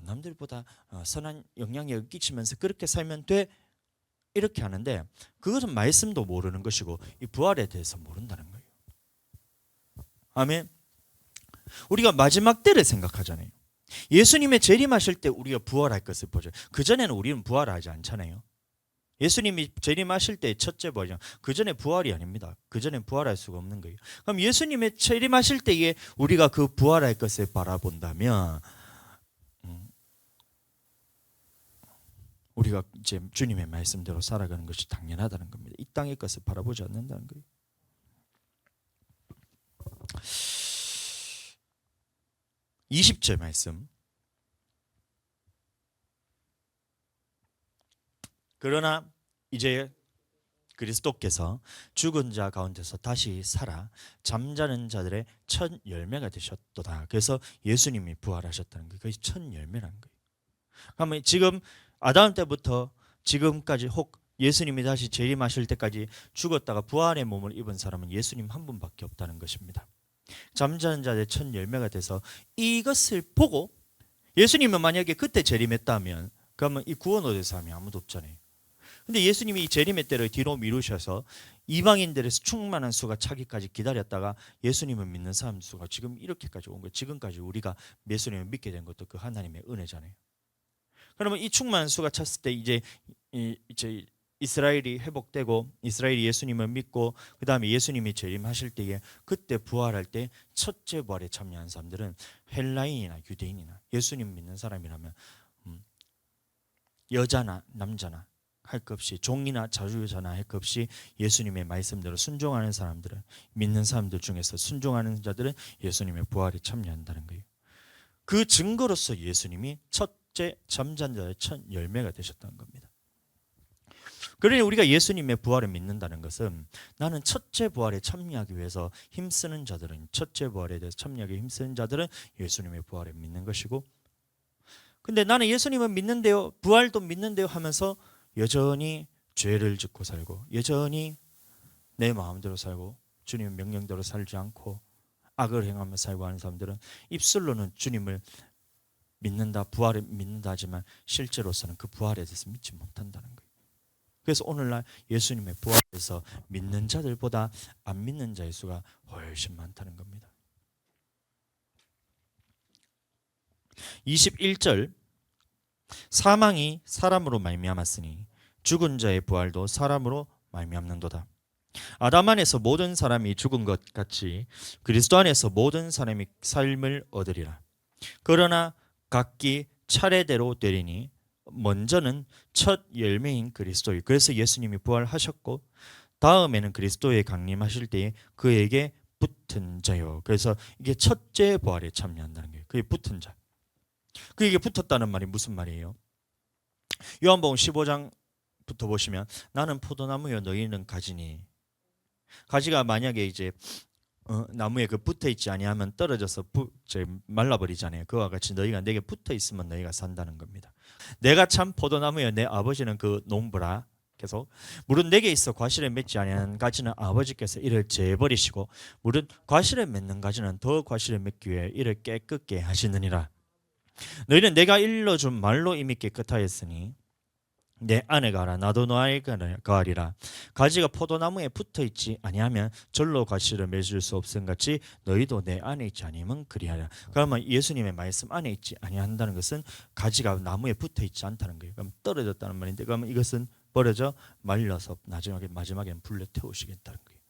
남들보다 선한 영향력을 끼치면서 그렇게 살면 돼 이렇게 하는데 그것은 말씀도 모르는 것이고 이 부활에 대해서 모른다는 거예요. 아멘. 우리가 마지막 때를 생각하잖아요. 예수님의 재림하실 때 우리가 부활할 것을 보죠. 그전에는 우리는 부활하지 않잖아요. 예수님이 재림하실 때 첫째 부활이죠. 그 전에 부활이 아닙니다. 그 전에 부활할 수가 없는 거예요. 그럼 예수님의 재림하실 때에 우리가 그 부활할 것을 바라본다면 우리가 이제 주님의 말씀대로 살아가는 것이 당연하다는 겁니다. 이 땅의 것을 바라보지 않는다는 거예요. 20절 말씀. 그러나 이제 그리스도께서 죽은 자 가운데서 다시 살아 잠자는 자들의 첫 열매가 되셨도다. 그래서 예수님이 부활하셨다는 거예요. 그것이 첫 열매라는 거예요. 그러면 지금 아담 때부터 지금까지 혹 예수님이 다시 재림하실 때까지 죽었다가 부활의 몸을 입은 사람은 예수님 한 분밖에 없다는 것입니다. 잠자는 자들의 첫 열매가 돼서 이것을 보고 예수님은 만약에 그때 재림했다면 그러면 이 구원 얻을 사람이 아무도 없잖아요. 근데 예수님이 이 재림의 때를 뒤로 미루셔서 이방인들에서 충만한 수가 차기까지 기다렸다가 예수님을 믿는 사람 수가 지금 이렇게까지 온 거예요. 지금까지 우리가 예수님을 믿게 된 것도 그 하나님의 은혜잖아요. 그러면 이 충만한 수가 찼을 때 이제 이스라엘이 회복되고 이스라엘이 예수님을 믿고 그 다음에 예수님이 재림하실 때에 그때 부활할 때 첫째 부활에 참여한 사람들은 헬라인이나 유대인이나 예수님 믿는 사람이라면 여자나 남자나 할 것 없이 종이나 자주자나 할 것 없이 예수님의 말씀대로 순종하는 사람들은 믿는 사람들 중에서 순종하는 자들은 예수님의 부활에 참여한다는 거예요. 그 증거로서 예수님이 첫째 잠자는 자의 첫 열매가 되셨다는 겁니다. 그러니 우리가 예수님의 부활을 믿는다는 것은 나는 첫째 부활에 참여하기 위해서 힘쓰는 자들은 첫째 부활에 대해서 참여하기 힘쓰는 자들은 예수님의 부활을 믿는 것이고 근데 나는 예수님을 믿는데요 부활도 믿는데요 하면서 여전히 죄를 짓고 살고 여전히 내 마음대로 살고 주님의 명령대로 살지 않고 악을 행하며 살고 하는 사람들은 입술로는 주님을 믿는다 부활을 믿는다 하지만 실제로서는 그 부활에 대해서 믿지 못한다는 거예요. 그래서 오늘날 예수님의 부활에서 믿는 자들보다 안 믿는 자의 수가 훨씬 많다는 겁니다. 21절 사망이 사람으로 말미암았으니 죽은 자의 부활도 사람으로 말미암는도다. 아담 안에서 모든 사람이 죽은 것 같이 그리스도 안에서 모든 사람이 삶을 얻으리라. 그러나 각기 차례대로 되리니 먼저는 첫 열매인 그리스도요. 그래서 예수님이 부활하셨고 다음에는 그리스도의 강림하실 때에 그에게 붙은 자요. 그래서 이게 첫째 부활에 참여한다는 거예요. 그게 붙은 자. 그에게 붙었다는 말이 무슨 말이에요? 요한복음 15장부터 보시면 나는 포도나무요 너희는 가지니 가지가 만약에 이제 나무에 그 붙어 있지 아니하면 떨어져서 말라버리잖아요. 그와 같이 너희가 내게 붙어 있으면 너희가 산다는 겁니다. 내가 참 포도나무여 내 아버지는 그 농부라. 계속 물은 내게 있어 과실을 맺지 아니하는 가지는 아버지께서 이를 제버리시고 물은 과실을 맺는 가지는 더 과실을 맺기 위해 이를 깨끗게 하시느니라. 너희는 내가 일러준 말로 이미 깨끗하였으니 내 안에 가라 나도 너 안에 가리라. 가지가 포도나무에 붙어있지 아니하면 절로 과실을 맺을 수 없음 같이 너희도 내 안에 있지 아니면 그리하라. 그러면 예수님의 말씀 안에 있지 아니한다는 것은 가지가 나무에 붙어있지 않다는 거예요. 그럼 떨어졌다는 말인데 그러면 이것은 버려져 말려서 마지막에는 불러 태우시겠다는 거예요.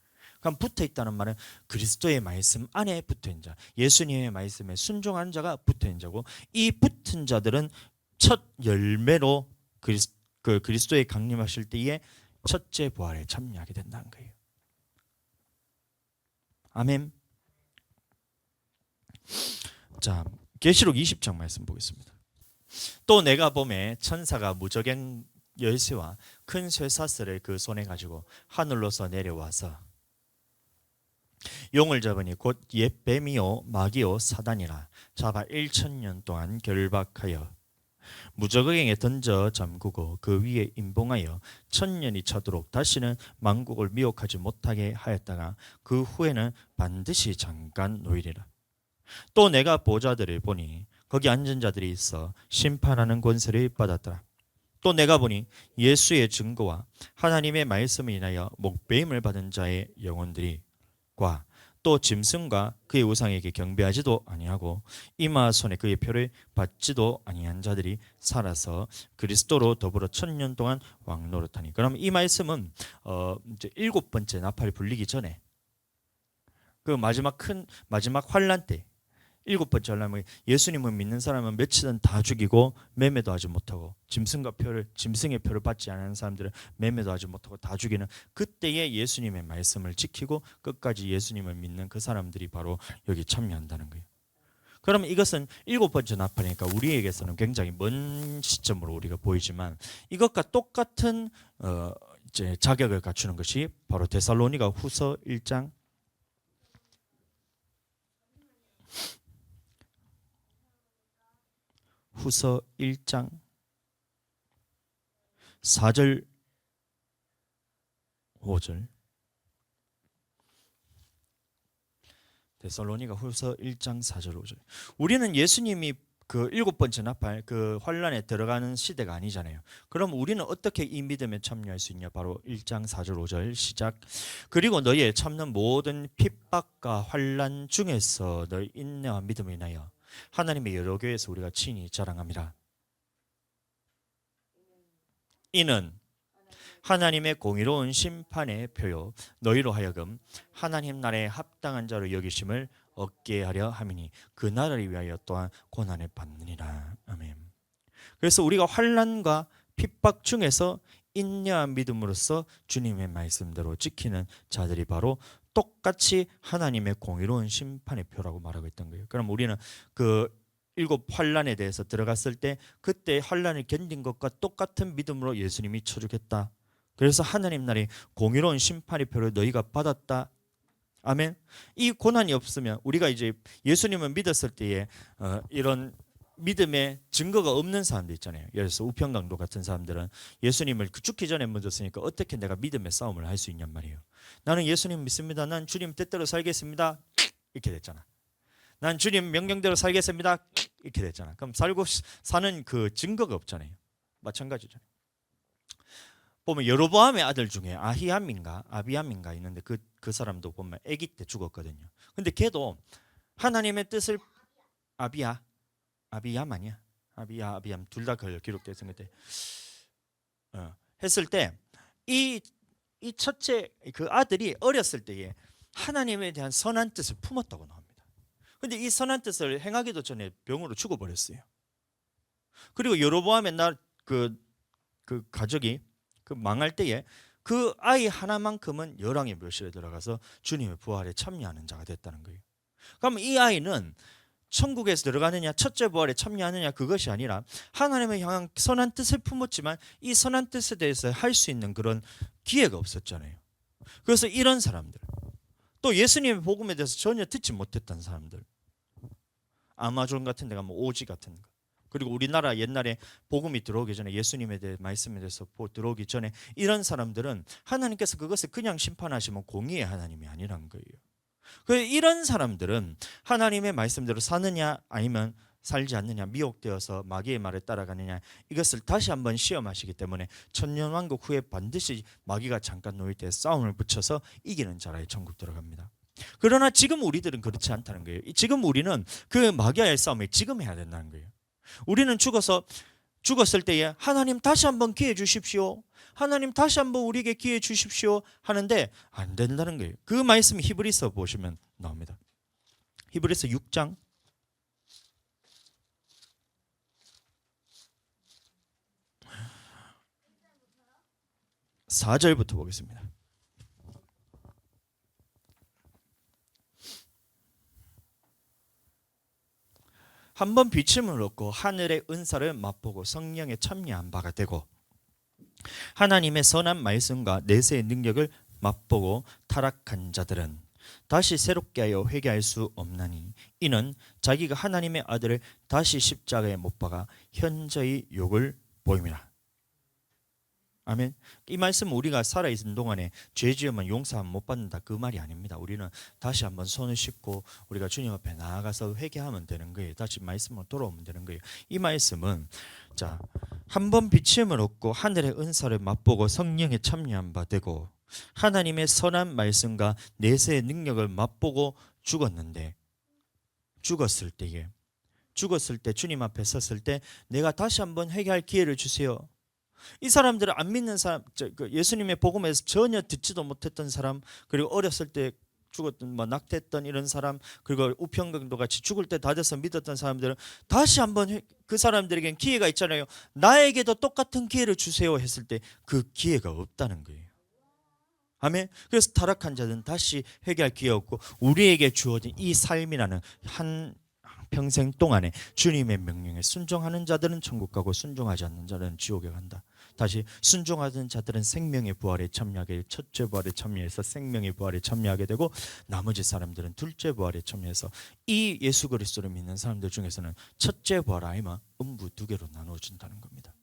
그럼 붙어있다는 말은 그리스도의 말씀 안에 붙어있는 자, 예수님의 말씀에 순종한 자가 붙어있는 자고 이 붙은 자들은 첫 열매로 그리스도의 강림하실 때에 첫째 부활에 참여하게 된다는 거예요. 아멘. 자, 계시록 20장 말씀 보겠습니다. 또 내가 보매 천사가 무저갱 열쇠와 큰 쇠사슬을 그 손에 가지고 하늘로서 내려와서 용을 잡으니 곧 옛 뱀이요 마귀요 사단이라 잡아 1000년 동안 결박하여 무저갱에 던져 잠그고 그 위에 임봉하여 1000년이 차도록 다시는 만국을 미혹하지 못하게 하였다가 그 후에는 반드시 잠깐 놓이리라. 또 내가 보좌들을 보니 거기 앉은 자들이 있어 심판하는 권세를 받았더라. 또 내가 보니 예수의 증거와 하나님의 말씀을 인하여 목배임을 받은 자의 영혼들이 또 짐승과 그의 우상에게 경배하지도 아니하고 이마 손에 그의 표를 받지도 아니한 자들이 살아서 그리스도로 더불어 1000년 동안 왕노릇하니. 그럼 이 말씀은 이제 7번째 나팔이 불리기 전에 그 마지막 환란 때 7번째 환란은 예수님을 믿는 사람은 며칠은 다 죽이고 매매도 하지 못하고 짐승의 표를 받지 않은 사람들은 매매도 하지 못하고 다 죽이는 그때의 예수님의 말씀을 지키고 끝까지 예수님을 믿는 그 사람들이 바로 여기 참여한다는 거예요. 그러면 이것은 7번째 나팔이니까 우리에게서는 굉장히 먼 시점으로 우리가 보이지만 이것과 똑같은 이제 자격을 갖추는 것이 바로 데살로니가 후서 1장 4절 5절 데살로니가 후서 1장 4절 5절. 우리는 예수님이 그 7번째 나팔 그 환란에 들어가는 시대가 아니잖아요. 그럼 우리는 어떻게 이 믿음에 참여할 수 있냐? 바로 1장 4절 5절 시작. 그리고 너희의 참는 모든 핍박과 환란 중에서 너희 인내와 믿음을 인하여 하나님의 여러 교회에서 우리가 친히 자랑합니다. 이는 하나님의 공의로운 심판의 표요 너희로 하여금 하나님 나라에 합당한 자로 여기심을 얻게 하려 함이니 그 나라를 위하여 또한 고난을 받느니라. 아멘. 그래서 우리가 환난과 핍박 중에서 인내와 믿음으로써 주님의 말씀대로 지키는 자들이 바로 똑같이 하나님의 공의로운 심판의 표라고 말하고 있던 거예요. 그럼 우리는 그 7 환난에 대해서 들어갔을 때 그때 환난을 견딘 것과 똑같은 믿음으로 예수님이 쳐주겠다. 그래서 하나님 나라의 공의로운 심판의 표를 너희가 받았다. 아멘. 이 고난이 없으면 우리가 이제 예수님을 믿었을 때에 이런 믿음의 증거가 없는 사람들 있잖아요. 예를 들어서 우평강도 같은 사람들은 예수님을 죽기 전에 믿었으니까 어떻게 내가 믿음의 싸움을 할 수 있냔 말이에요. 나는 예수님 믿습니다. 난 주님 뜻대로 살겠습니다. 이렇게 됐잖아. 난 주님 명령대로 살겠습니다. 이렇게 됐잖아. 그럼 살고 사는 그 증거가 없잖아요. 마찬가지잖아요. 보면 여로보암의 아들 중에 아비암인가 있는데 그 사람도 보면 아기 때 죽었거든요. 근데 걔도 하나님의 뜻을 아비암 아니야? 아비암 둘 다 기록되어 있는 때 했을 때 이 첫째 그 아들이 어렸을 때에 하나님에 대한 선한 뜻을 품었다고 나옵니다. 근데 이 선한 뜻을 행하기도 전에 병으로 죽어버렸어요. 그리고 여로보암의 그 가족이 그 망할 때에 그 아이 하나만큼은 열왕의 묘실에 들어가서 주님의 부활에 참여하는 자가 됐다는 거예요. 그럼 이 아이는 천국에서 들어가느냐 첫째 부활에 참여하느냐 그것이 아니라 하나님을 향한 선한 뜻을 품었지만 이 선한 뜻에 대해서 할 수 있는 그런 기회가 없었잖아요. 그래서 이런 사람들 또 예수님의 복음에 대해서 전혀 듣지 못했던 사람들 아마존 같은 데 가면 오지 같은 거 그리고 우리나라 옛날에 복음이 들어오기 전에 예수님에 대해 말씀에 대해서 들어오기 전에 이런 사람들은 하나님께서 그것을 그냥 심판하시면 공의의 하나님이 아니란 거예요. 그래서 이런 사람들은 하나님의 말씀대로 사느냐 아니면 살지 않느냐 미혹되어서 마귀의 말에 따라가느냐 이것을 다시 한번 시험하시기 때문에 천년왕국 후에 반드시 마귀가 잠깐 놓일 때 싸움을 붙여서 이기는 자라에 천국 들어갑니다. 그러나 지금 우리들은 그렇지 않다는 거예요. 지금 우리는 그 마귀와의 싸움을 지금 해야 된다는 거예요. 우리는 죽었을 때에 하나님 다시 한번 기회 주십시오. 하나님 다시 한번 우리에게 기회 주십시오 하는데 안 된다는 거예요. 그 말씀이 히브리서 보시면 나옵니다. 히브리서 6장 4절부터 보겠습니다. 한번 비침을 얻고 하늘의 은사를 맛보고 성령에 참여한 바가 되고 하나님의 선한 말씀과 내세의 능력을 맛보고 타락한 자들은 다시 새롭게 하여 회개할 수 없나니 이는 자기가 하나님의 아들을 다시 십자가에 못 박아 현저히 욕을 보임이라. 아멘. 이 말씀은 우리가 살아있는 동안에 죄 지으면 용서 못 받는다 그 말이 아닙니다. 우리는 다시 한번 손을 씻고 우리가 주님 앞에 나아가서 회개하면 되는 거예요. 다시 말씀으로 돌아오면 되는 거예요. 이 말씀은 자, 한번 비침을 얻고 하늘의 은사를 맛보고 성령에 참여한 바 되고 하나님의 선한 말씀과 내세의 능력을 맛보고 죽었는데 죽었을 때 주님 앞에 섰을 때 내가 다시 한번 회개할 기회를 주세요. 이 사람들은 안 믿는 사람, 예수님의 복음에서 전혀 듣지도 못했던 사람, 그리고 어렸을 때 죽었던 낙태했던 이런 사람, 그리고 우평강도 같이 죽을 때 다 돼서 믿었던 사람들은 다시 한번 그 사람들에겐 기회가 있잖아요. 나에게도 똑같은 기회를 주세요 했을 때 그 기회가 없다는 거예요. 아멘. 그래서 타락한 자들은 다시 회개할 기회가 없고 우리에게 주어진 이 삶이라는 한 평생 동안에 주님의 명령에 순종하는 자들은 천국 가고 순종하지 않는 자들은 지옥에 간다. 다시 순종하는 자들은 생명의 부활에 참여하게 첫째 부활에 참여해서 생명의 부활에 참여하게 되고 나머지 사람들은 둘째 부활에 참여해서 이 예수 그리스도를 믿는 사람들 중에서는 첫째 부활 아니면 음부 두 개로 나누어진다는 겁니다.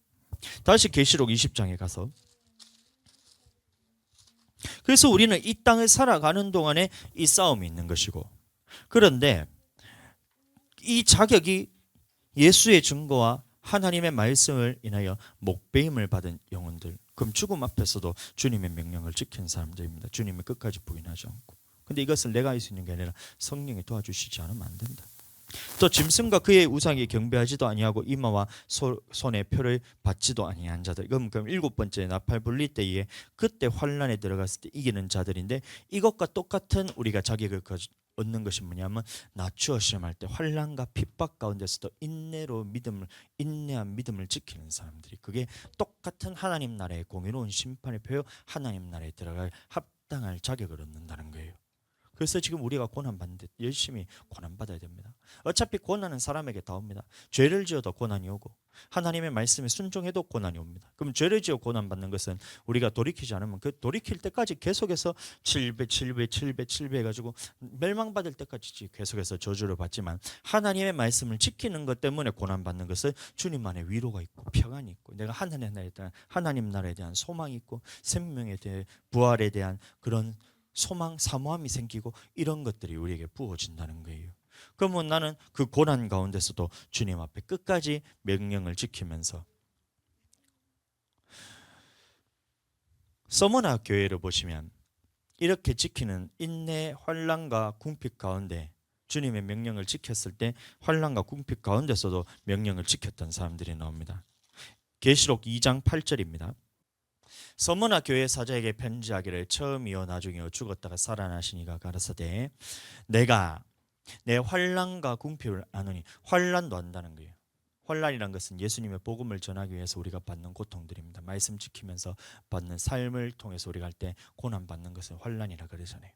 다시 계시록 20장에 가서 그래서 우리는 이 땅을 살아가는 동안에 이 싸움이 있는 것이고 그런데 이 자격이 예수의 증거와 하나님의 말씀을 인하여 목배임을 받은 영혼들, 그럼 죽음 앞에서도 주님의 명령을 지킨 사람들입니다. 주님을 끝까지 부인하지 않고. 근데 이것을 내가 할 수 있는 게 아니라 성령이 도와주시지 않으면 안 된다. 또 짐승과 그의 우상에 경배하지도 아니하고 이마와 손에 표를 받지도 아니한 자들. 그럼 일곱 번째 나팔 불릴 때에 그때 환란에 들어갔을 때 이기는 자들인데, 이것과 똑같은 우리가 자격을 얻는 것이 뭐냐면 낮추어 시험할 때 환란과 핍박 가운데서도 인내한 믿음을 지키는 사람들이, 그게 똑같은 하나님 나라의 공의로운 심판의 표요 하나님 나라에 들어갈 합당할 자격을 얻는다는 거예요. 그래서 지금 우리가 고난받는데 열심히 고난받아야 됩니다. 어차피 고난은 사람에게 다 옵니다. 죄를 지어도 고난이 오고 하나님의 말씀에 순종해도 고난이 옵니다. 그럼 죄를 지어 고난받는 것은 우리가 돌이키지 않으면 그 돌이킬 때까지 계속해서 7배 해가지고 멸망받을 때까지 계속해서 저주를 받지만, 하나님의 말씀을 지키는 것 때문에 고난받는 것은 주님만의 위로가 있고 평안이 있고 내가 하나님 나라에 대한 소망이 있고 생명에 대해 부활에 대한 그런 소망, 사모함이 생기고 이런 것들이 우리에게 부어진다는 거예요. 그러면 나는 그 고난 가운데서도 주님 앞에 끝까지 명령을 지키면서, 서머나 교회를 보시면 이렇게 지키는 인내, 환난과 궁핍 가운데 주님의 명령을 지켰을 때 환난과 궁핍 가운데서도 명령을 지켰던 사람들이 나옵니다. 계시록 2장 8절입니다. 서머나 교회 사자에게 편지하기를 처음이요 나중이요 죽었다가 살아나시니가 가라사대 내가 내 환난과 궁핍을 아노니. 환난도 안다는 거예요. 환난이란 것은 예수님의 복음을 전하기 위해서 우리가 받는 고통들입니다. 말씀 지키면서 받는 삶을 통해서 우리가 할 때 고난 받는 것은 환난이라 그러잖아요.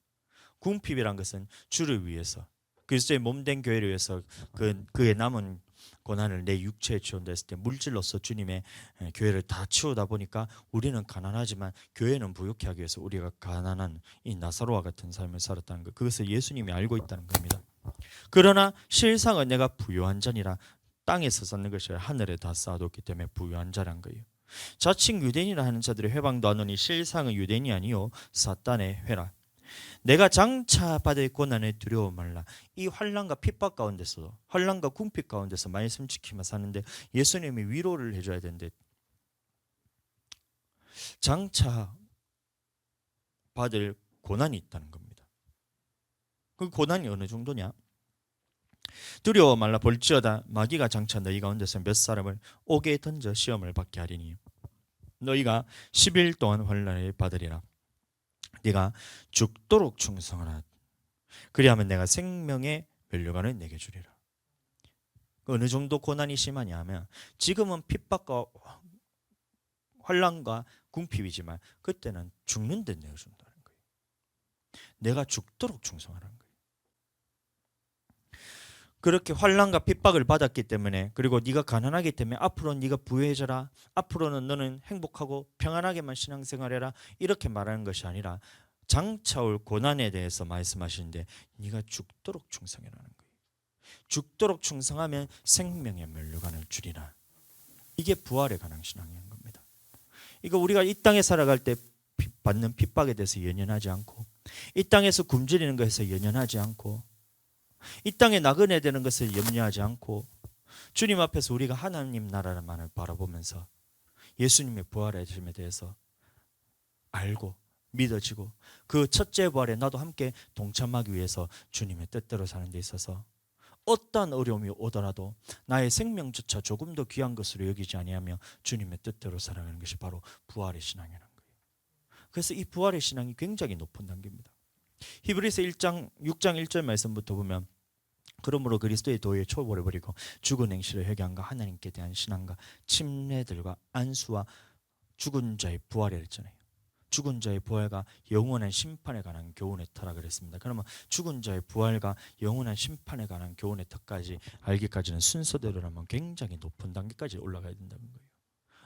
궁핍이란 것은 주를 위해서, 그리스도의 몸된 교회를 위해서 그의 남은 고난을 내 육체에 치운됐을 때 물질로서 주님의 교회를 다 치우다 보니까 우리는 가난하지만 교회는 부유케 하기 위해서 우리가 가난한 이 나사로와 같은 삶을 살았다는 것, 그것을 예수님이 알고 있다는 겁니다. 그러나 실상은 내가 부유한 자니라. 땅에서 쌓는 것이 아니라 하늘에 다 쌓아뒀기 때문에 부유한 자란 거예요. 자칭 유대인이라 하는 자들의 회방도 하노니 실상은 유대인이 아니요 사탄의 회라. 내가 장차 받을 고난을 두려워 말라. 이 환난과 핍박 가운데서, 환난과 궁핍 가운데서 말씀 지키며 사는데 예수님이 위로를 해줘야 되는데, 장차 받을 고난이 있다는 겁니다. 그 고난이 어느 정도냐? 두려워 말라. 볼지어다 마귀가 장차 너희 가운데서 몇 사람을 옥에 던져 시험을 받게 하리니 너희가 10일 동안 환난을 받으리라. 네가 죽도록 충성하라. 그리하면 내가 생명의 면류관을 내게 주리라. 어느 정도 고난이 심하냐 하면 지금은 핍박과 환난과 궁핍이지만 그때는 죽는 데 내어준다는 거예요. 내가 죽도록 충성하라는 거예요. 그렇게 환난과 핍박을 받았기 때문에, 그리고 네가 가난하기 때문에 앞으로 네가 부유해져라, 앞으로는 너는 행복하고 평안하게만 신앙생활해라, 이렇게 말하는 것이 아니라 장차 올 고난에 대해서 말씀하시는데 네가 죽도록 충성해라는 거예요. 죽도록 충성하면 생명의 면류관을 주리라. 이게 부활에 관한 신앙인 겁니다. 이거 우리가 이 땅에 살아갈 때 받는 핍박에 대해서 연연하지 않고, 이 땅에서 굶주리는 것에서 연연하지 않고, 이 땅에 나그네 되는 것을 염려하지 않고, 주님 앞에서 우리가 하나님 나라만을 바라보면서 예수님의 부활하심에 대해서 알고 믿어지고 그 첫째 부활에 나도 함께 동참하기 위해서 주님의 뜻대로 사는 데 있어서 어떠한 어려움이 오더라도 나의 생명조차 조금 더 귀한 것으로 여기지 아니하며 주님의 뜻대로 살아가는 것이 바로 부활의 신앙이라는 거예요. 그래서 이 부활의 신앙이 굉장히 높은 단계입니다. 히브리서 6장 1절 말씀부터 보면, 그러므로 그리스도의 도에 초월해 버리고 죽은 행실을 회개함과 하나님께 대한 신앙과 침례들과 안수와 죽은 자의 부활을 했잖아요. 죽은 자의 부활과 영원한 심판에 관한 교훈의 터라 그랬습니다. 그러면 죽은 자의 부활과 영원한 심판에 관한 교훈의 터까지 알기까지는 순서대로라면 굉장히 높은 단계까지 올라가야 된다는 거예요.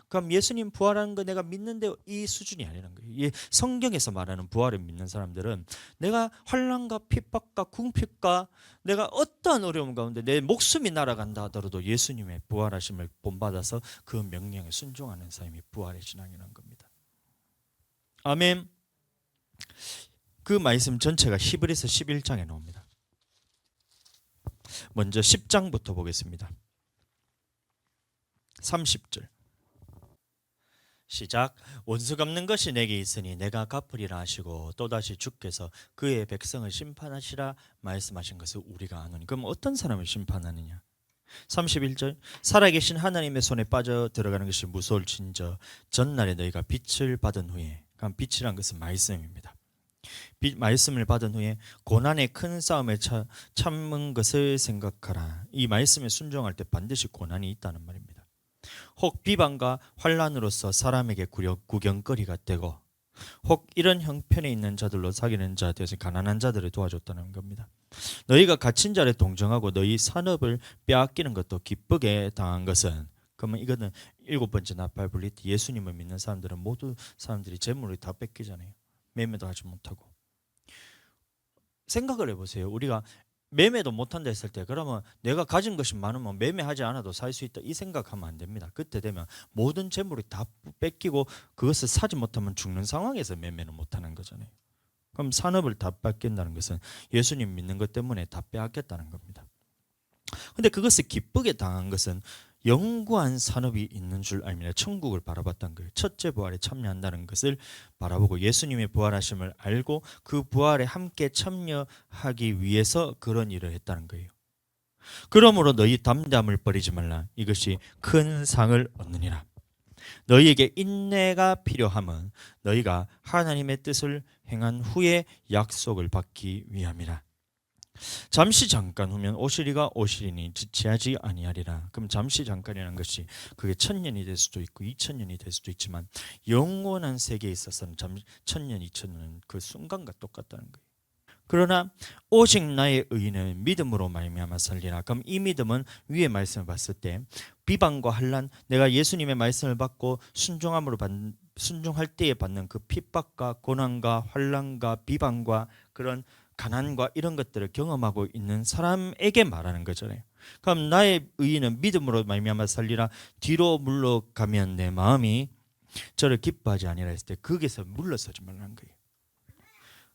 그럼 예수님 부활하는 거 내가 믿는데 이 수준이 아니라는 거예요. 이 성경에서 말하는 부활을 믿는 사람들은 내가 환난과 핍박과 궁핍과 내가 어떠한 어려움 가운데 내 목숨이 날아간다 하더라도 예수님의 부활하심을 본받아서 그 명령에 순종하는 삶이 부활의 신앙이라는 겁니다. 아멘. 그 말씀 전체가 히브리서 11장에 나옵니다. 먼저 10장부터 보겠습니다. 30절 시작. 원수 갚는 것이 내게 있으니 내가 갚으리라 하시고 또다시 주께서 그의 백성을 심판하시라 말씀하신 것을 우리가 아노니. 그럼 어떤 사람을 심판하느냐? 31절 살아계신 하나님의 손에 빠져 들어가는 것이 무서울진저 전날에 너희가 빛을 받은 후에, 그럼 빛이란 것은 말씀입니다. 말씀을 받은 후에 고난의 큰 싸움에 참은 것을 생각하라. 이 말씀에 순종할 때 반드시 고난이 있다는 말입니다. 혹 비방과 환난으로서 사람에게 구경거리가 되고 혹 이런 형편에 있는 자들로 사귀는 자 되어서 가난한 자들을 도와줬다는 겁니다. 너희가 갇힌 자를 동정하고 너희 산업을 빼앗기는 것도 기쁘게 당한 것은, 그러면 이거는 7번째 나팔불리 예수님을 믿는 사람들은 모두 사람들이 재물을 다 뺏기잖아요. 매매도 하지 못하고. 생각을 해보세요. 우리가 매매도 못한다 했을 때 그러면 내가 가진 것이 많으면 매매하지 않아도 살 수 있다 이 생각하면 안 됩니다. 그때 되면 모든 재물이 다 뺏기고 그것을 사지 못하면 죽는 상황에서 매매는 못하는 거잖아요. 그럼 산업을 다 뺏긴다는 것은 예수님 믿는 것 때문에 다 빼앗겼다는 겁니다. 근데 그것을 기쁘게 당한 것은 영구한 산업이 있는 줄 알면 천국을 바라봤던 거예요. 첫째 부활에 참여한다는 것을 바라보고 예수님의 부활하심을 알고 그 부활에 함께 참여하기 위해서 그런 일을 했다는 거예요. 그러므로 너희 담담을 버리지 말라. 이것이 큰 상을 얻느니라. 너희에게 인내가 필요함은 너희가 하나님의 뜻을 행한 후에 약속을 받기 위함이라. 잠시 잠깐 후면 오시리가 오시리니 지체하지 아니하리라. 그럼 잠시 잠깐이라는 것이 그게 1000년이 될 수도 있고 2000년이 될 수도 있지만 영원한 세계에 있어서는 1000년, 2000년은 그 순간과 똑같다는 거예요. 그러나 오직 나의 의인은 믿음으로 말미암아 살리라. 그럼 이 믿음은 위의 말씀을 봤을 때 비방과 환난, 내가 예수님의 말씀을 받고 순종할 때에 받는 그 핍박과 고난과 환난과 비방과 그런 가난과 이런 것들을 경험하고 있는 사람에게 말하는 거잖아요. 그럼 나의 의인은 믿음으로 말미암아 살리라. 뒤로 물러가면 내 마음이 저를 기뻐하지 아니라 했을 때 거기서 물러서지 말라는 거예요.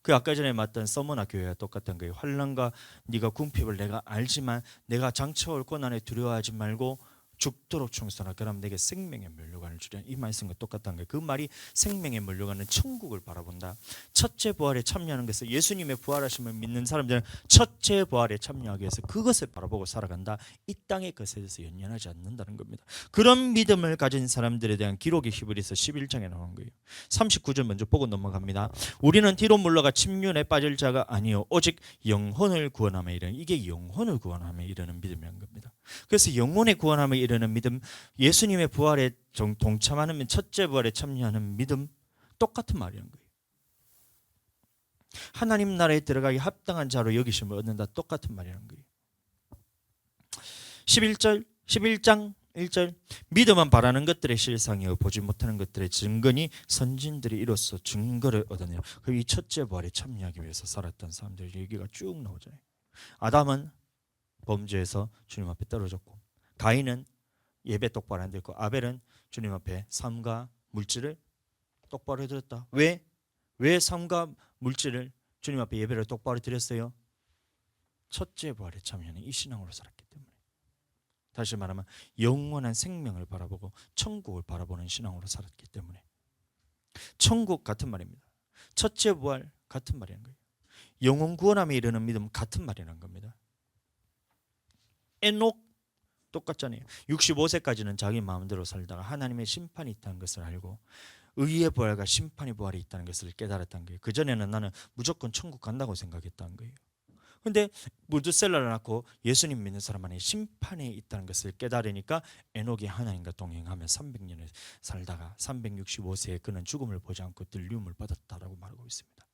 그 아까 전에 맞던 서머나 교회와 똑같은 거예요. 환난과 네가 궁핍을 내가 알지만 내가 장차 올 고난에 두려워하지 말고 죽도록 충성하라. 그럼 내게 생명의 면류관을 주리라. 이 말씀과 똑같은 거예요. 그 말이 생명의 면류관은 천국을 바라본다. 첫째 부활에 참여하는 것은 예수님의 부활하심을 믿는 사람들은 첫째 부활에 참여하기 위해서 그것을 바라보고 살아간다. 이 땅의 것에 대해서 연연하지 않는다는 겁니다. 그런 믿음을 가진 사람들에 대한 기록이 히브리서 11장에 나오는 거예요. 39절 먼저 보고 넘어갑니다. 우리는 뒤로 물러가 침륜에 빠질 자가 아니요 오직 영혼을 구원함에 이르는, 이게 영혼을 구원함에 이르는 믿음이라는 겁니다. 그래서 영혼의 구원함에 이르는 믿음, 예수님의 부활에 동참하는 첫째 부활에 참여하는 믿음, 똑같은 말이라는 거예요. 하나님 나라에 들어가기 합당한 자로 여기심을 얻는다, 똑같은 말이라는 거예요. 11장 1절 믿음은 바라는 것들의 실상이요 보지 못하는 것들의 증거니 선진들이 이로써 증거를 얻으며, 이 첫째 부활에 참여하기 위해서 살았던 사람들 얘기가 쭉 나오잖아요. 아담은 범죄에서 주님 앞에 떨어졌고, 가인은 예배 똑바로 안 드렸고, 아벨은 주님 앞에 삶과 물질을 똑바로 드렸다. 왜 삶과 물질을 주님 앞에 예배를 똑바로 드렸어요? 첫째 부활에 참여하는 이 신앙으로 살았기 때문에. 다시 말하면 영원한 생명을 바라보고 천국을 바라보는 신앙으로 살았기 때문에. 천국 같은 말입니다. 첫째 부활 같은 말이라는 거예요. 영혼 구원함에 이르는 믿음 같은 말이라는 겁니다. 에녹 똑같잖아요. 65세까지는 자기 마음대로 살다가 하나님의 심판이 있다는 것을 알고 의의 부활과 심판의 부활이 있다는 것을 깨달았다는 거예요. 그전에는 나는 무조건 천국 간다고 생각했다는 거예요. 근데 무드셀라를 낳고 예수님 믿는 사람 안에 심판에 있다는 것을 깨달으니까 에녹이 하나님과 동행하며 300년을 살다가 365세에 그는 죽음을 보지 않고 들림을 받았다라고 말하고 있습니다.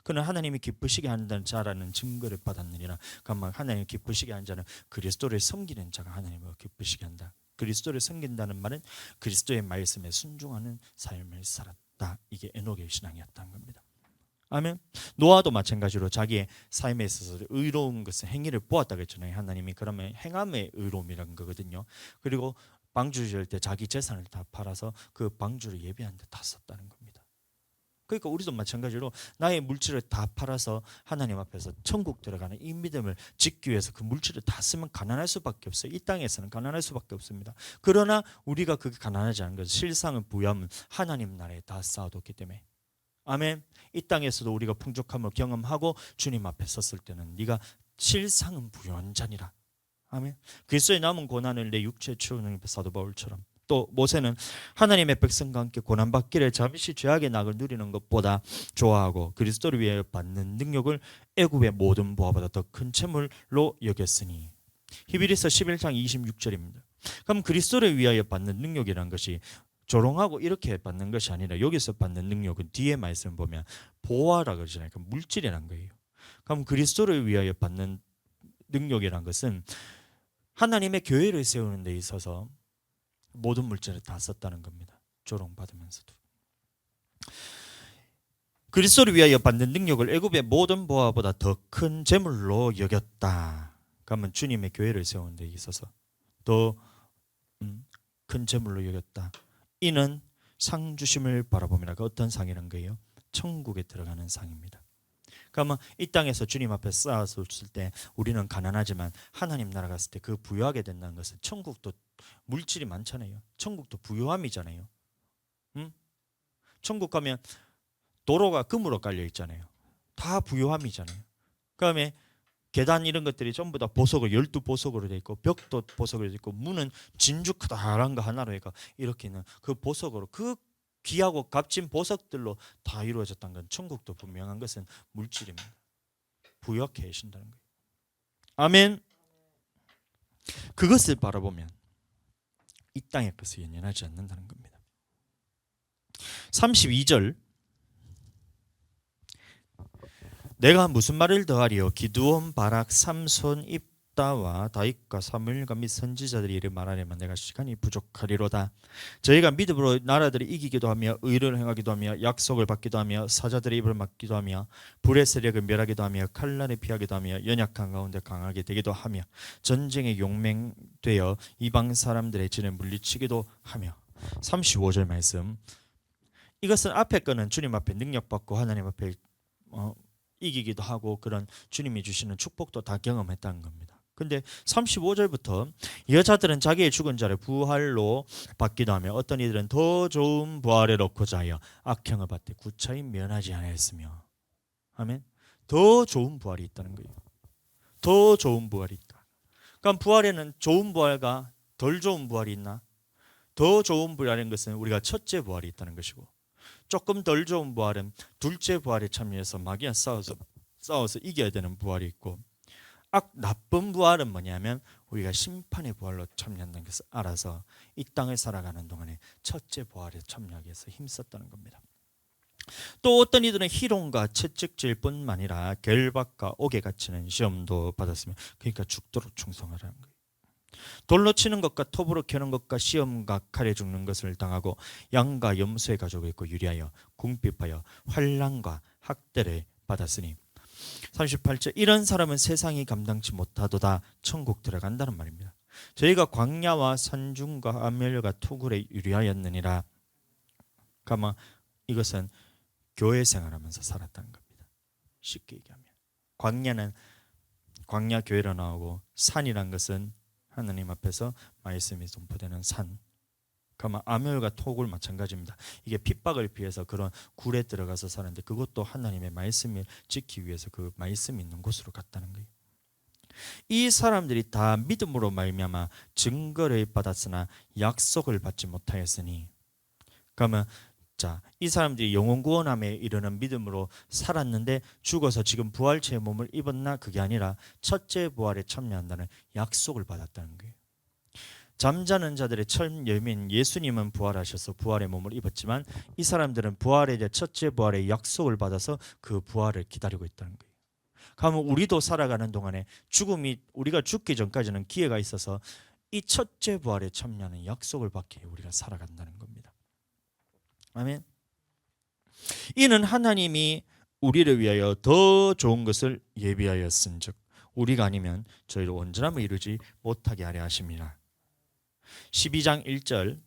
그는 하나님이 기쁘시게 한다는 자라는 증거를 받았느니라. 그러면 하나님이 기쁘시게 한 자는 그리스도를 섬기는 자가 하나님을 기쁘시게 한다. 그리스도를 섬긴다는 말은 그리스도의 말씀에 순종하는 삶을 살았다. 이게 에녹의 신앙이었다는 겁니다. 아멘. 노아도 마찬가지로 자기의 삶에 있어서 의로운 것을 행위를 보았다고 했잖아요. 하나님이 그러면 행함의 의로움이라는 거거든요. 그리고 방주 지을 때 자기 재산을 다 팔아서 그 방주를 예배하는 데 다 썼다는 겁니다. 그러니까 우리도 마찬가지로 나의 물질을 다 팔아서 하나님 앞에서 천국 들어가는 이 믿음을 짓기 위해서 그 물질을 다 쓰면 가난할 수밖에 없어요. 이 땅에서는 가난할 수밖에 없습니다. 그러나 우리가 그게 가난하지 않은 것은 실상은 부유함은 하나님 나라에 다 쌓아뒀기 때문에. 아멘. 이 땅에서도 우리가 풍족함을 경험하고 주님 앞에 섰을 때는 네가 실상은 부유한 자니라. 아멘. 그리스도의 남은 고난을 내 육체에 치우는 사도 바울처럼, 또 모세는 하나님의 백성과 함께 고난받기를 잠시 죄악의 낙을 누리는 것보다 좋아하고 그리스도를 위하여 받는 능력을 애굽의 모든 보화보다 더 큰 재물로 여겼으니. 히브리서 11장 26절입니다. 그럼 그리스도를 위하여 받는 능력이란 것이 조롱하고 이렇게 받는 것이 아니라 여기서 받는 능력은 뒤에 말씀 보면 보화라 그러잖아요. 그럼 물질이란 거예요. 그럼 그리스도를 위하여 받는 능력이란 것은 하나님의 교회를 세우는 데 있어서 모든 물질을 다 썼다는 겁니다. 조롱받으면서도. 그리스도를 위하여 받는 능력을 애굽의 모든 보화보다 더 큰 재물로 여겼다. 그러면 주님의 교회를 세우는 데 있어서 더 큰 재물로 여겼다. 이는 상 주심을 바라봅니다. 그 어떤 상이란 거예요? 천국에 들어가는 상입니다. 그러면 이 땅에서 주님 앞에 쌓았을 때 우리는 가난하지만 하나님 나라 갔을 때 그 부유하게 된다는 것은 천국도 물질이 많잖아요. 천국도 부유함이잖아요. 천국 가면 도로가 금으로 깔려 있잖아요. 다 부유함이잖아요. 그다음에 계단 이런 것들이 전부 다 보석을 12보석으로 돼 있고 벽도 보석으로 돼 있고 문은 진주 크다란 거 하나로 해가 이렇게 있는 그 보석으로 그 귀하고 값진 보석들로 다 이루어졌다는 건 천국도 분명한 것은 물질입니다. 부유하게 계신다는 거예요. 아멘. 그것을 바라보면 이 땅의 것을 연연하지 않는다는 겁니다. 32절 내가 무슨 말을 더하리요? 기드온, 바락, 삼손, 입다와 다윗과 사무엘과 및 선지자들이 이를 말하려면 내가 시간이 부족하리로다. 저희가 믿음으로 나라들을 이기기도 하며 의를 행하기도 하며 약속을 받기도 하며 사자들의 입을 막기도 하며 불의 세력을 멸하기도 하며 칼날을 피하기도 하며 연약한 가운데 강하게 되기도 하며 전쟁에 용맹되어 이방 사람들의 진을 물리치기도 하며. 35절 말씀, 이것은 앞에 거는 주님 앞에 능력받고 하나님 앞에 이기기도 하고 그런 주님이 주시는 축복도 다 경험했다는 겁니다. 근데 35절부터 여자들은 자기의 죽은 자를 부활로 받기도 하며 어떤 이들은 더 좋은 부활에 넣고자 하여 악행을 받되 구차히 면하지 않았으며. 아멘. 더 좋은 부활이 있다는 거예요. 더 좋은 부활이 있다. 그럼 부활에는 좋은 부활과 덜 좋은 부활이 있나? 더 좋은 부활인 것은 우리가 첫째 부활이 있다는 것이고, 조금 덜 좋은 부활은 둘째 부활에 참여해서 마귀와 싸워서 이겨야 되는 부활이 있고, 나쁜 부활은 뭐냐면 우리가 심판의 부활로 참여한다는 것을 알아서 이 땅을 살아가는 동안에 첫째 부활에 참여하기 위해서 힘썼다는 겁니다. 또 어떤 이들은 희롱과 채찍질뿐만 아니라 결박과 옥에 갇히는 시험도 받았으며, 그러니까 죽도록 충성하라는 거예요. 돌로 치는 것과 톱으로 캐는 것과 시험과 칼에 죽는 것을 당하고 양과 염소의 가족을 입고 유리하여 궁핍하여 환난과 학대를 받았으니. 38절 이런 사람은 세상이 감당치 못하도다 천국 들어간다는 말입니다. 저희가 광야와 산중과 암멸과 투굴에 유리하였느니라. 가마 이것은 교회 생활하면서 살았다는 겁니다. 쉽게 얘기하면 광야는 광야 교회로 나오고 산이란 것은 하나님 앞에서 말씀이 선포되는 산. 그러면 암혈과 톡을 마찬가지입니다. 이게 핍박을 피해서 그런 굴에 들어가서 사는데 그것도 하나님의 말씀을 지키기 위해서 그 말씀이 있는 곳으로 갔다는 거예요. 이 사람들이 다 믿음으로 말미암아 증거를 받았으나 약속을 받지 못하였으니. 그러면 이 사람들이 영혼 구원함에 이르는 믿음으로 살았는데 죽어서 지금 부활체의 몸을 입었나? 그게 아니라 첫째 부활에 참여한다는 약속을 받았다는 거예요. 잠자는 자들의 첫 열매인 예수님은 부활하셔서 부활의 몸을 입었지만 이 사람들은 부활에 대해 첫째 부활의 약속을 받아서 그 부활을 기다리고 있다는 거예요. 그러면 우리도 살아가는 동안에 우리가 죽기 전까지는 기회가 있어서 이 첫째 부활에 참여하는 약속을 받기에 우리가 살아간다는 겁니다. 아멘. 이는 하나님이 우리를 위하여 더 좋은 것을 예비하였은즉 우리가 아니면 저희를 온전함을 이루지 못하게 하려 하심이라. 12장 1절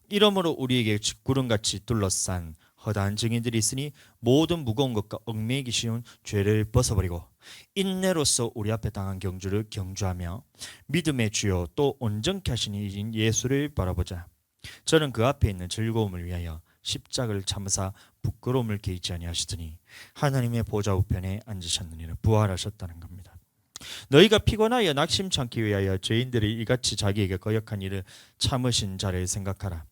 이러므로 우리에게 구름같이 둘러싼 허다한 증인들이 있으니 모든 무거운 것과 얽매이기 쉬운 죄를 벗어버리고 인내로서 우리 앞에 당한 경주를 경주하며 믿음의 주요 또 온전케 하신 이인 예수를 바라보자. 저는 그 앞에 있는 즐거움을 위하여 십자가를 참으사 부끄러움을 개의치 아니하시더니 하나님의 보좌 우편에 앉으셨느니라. 부활하셨다는 겁니다. 너희가 피곤하여 낙심치 않기 위하여 죄인들이 이같이 자기에게 거역한 일을 참으신 자를 생각하라.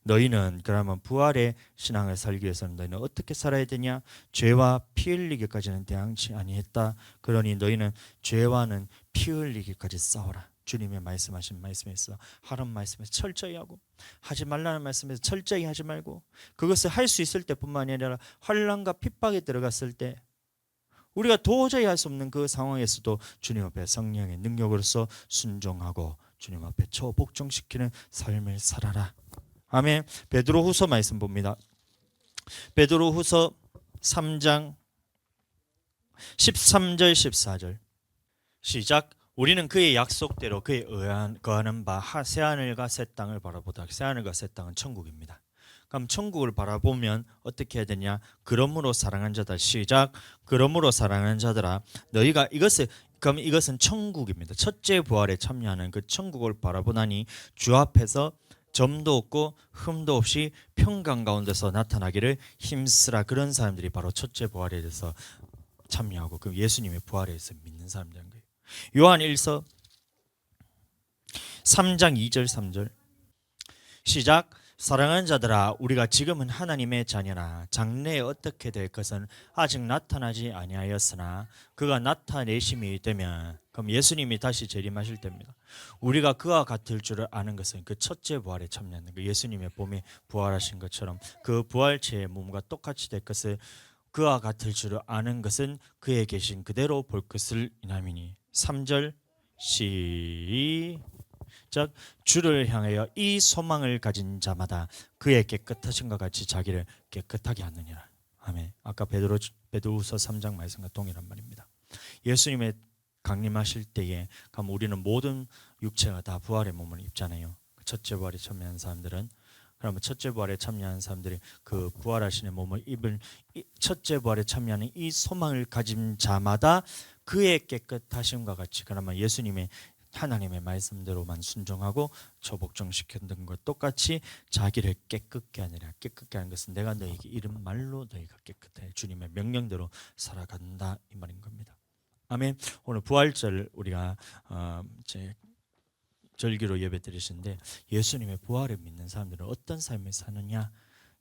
너희는 그러면 부활의 신앙을 살기 위해서는 너희는 어떻게 살아야 되냐? 죄와 피 흘리기까지는 대항치 아니했다. 그러니 너희는 죄와는 피 흘리기까지 싸워라. 주님의 말씀하신 말씀에서 하라는 말씀에서 철저히 하고 하지 말라는 말씀에서 철저히 하지 말고 그것을 할 수 있을 때뿐만 아니라 환난과 핍박에 들어갔을 때 우리가 도저히 할 수 없는 그 상황에서도 주님 앞에 성령의 능력으로서 순종하고 주님 앞에 초복종시키는 삶을 살아라. 아멘. 베드로후서 말씀 봅니다. 베드로후서 3장 13절 14절 시작. 우리는 그의 약속대로 그의 거하는 바 새하늘과 새 땅을 바라보다. 새하늘과 새 땅은 천국입니다. 그럼 천국을 바라보면 어떻게 해야 되냐? 그러므로 사랑하는 자들 시작. 그러므로 사랑하는 자들아 너희가 그럼 이것은 천국입니다. 첫째 부활에 참여하는 그 천국을 바라보나니 주 앞에서 점도 없고 흠도 없이 평강 가운데서 나타나기를 힘쓰라. 그런 사람들이 바로 첫째 부활에 대해서 참여하고 그 예수님의 부활에 대해서 믿는 사람들인 거예요. 요한 1서 3장 2절 3절 시작. 사랑하는 자들아 우리가 지금은 하나님의 자녀라. 장래에 어떻게 될 것은 아직 나타나지 아니하였으나 그가 나타내심이 되면 그럼 예수님이 다시 재림하실 때입니다. 우리가 그와 같을 줄을 아는 것은 그 첫째 부활에 참여하는 그 예수님의 몸에 부활하신 것처럼 그 부활체의 몸과 똑같이 될 것을 그와 같을 줄을 아는 것은 그에 계신 그대로 볼 것을 인함이니 3절 시작. 주를 향하여 이 소망을 가진 자마다 그의 깨끗하심과 같이 자기를 깨끗하게 하느니라. 아멘. 아까 베드로후서 3장 말씀과 동일한 말입니다. 예수님의 강림하실 때에 그럼 우리는 모든 육체가 다 부활의 몸을 입잖아요. 첫째 부활에 참여한 사람들은 그러면 첫째 부활에 참여한 사람들이 그 부활하시는 몸을 입을 첫째 부활에 참여하는 이 소망을 가진 자마다 그의 깨끗하심과 같이 그러면 예수님의 하나님의 말씀대로만 순종하고 초복종시켰던 것 똑같이 자기를 깨끗게 하느라. 깨끗게 하는 것은 내가 너에게 이른 말로 너희가 깨끗해 주님의 명령대로 살아간다 이 말인 겁니다. 아멘. 오늘 부활절 우리가 이제 절기로 예배 드리시는데 예수님의 부활을 믿는 사람들은 어떤 삶을 사느냐?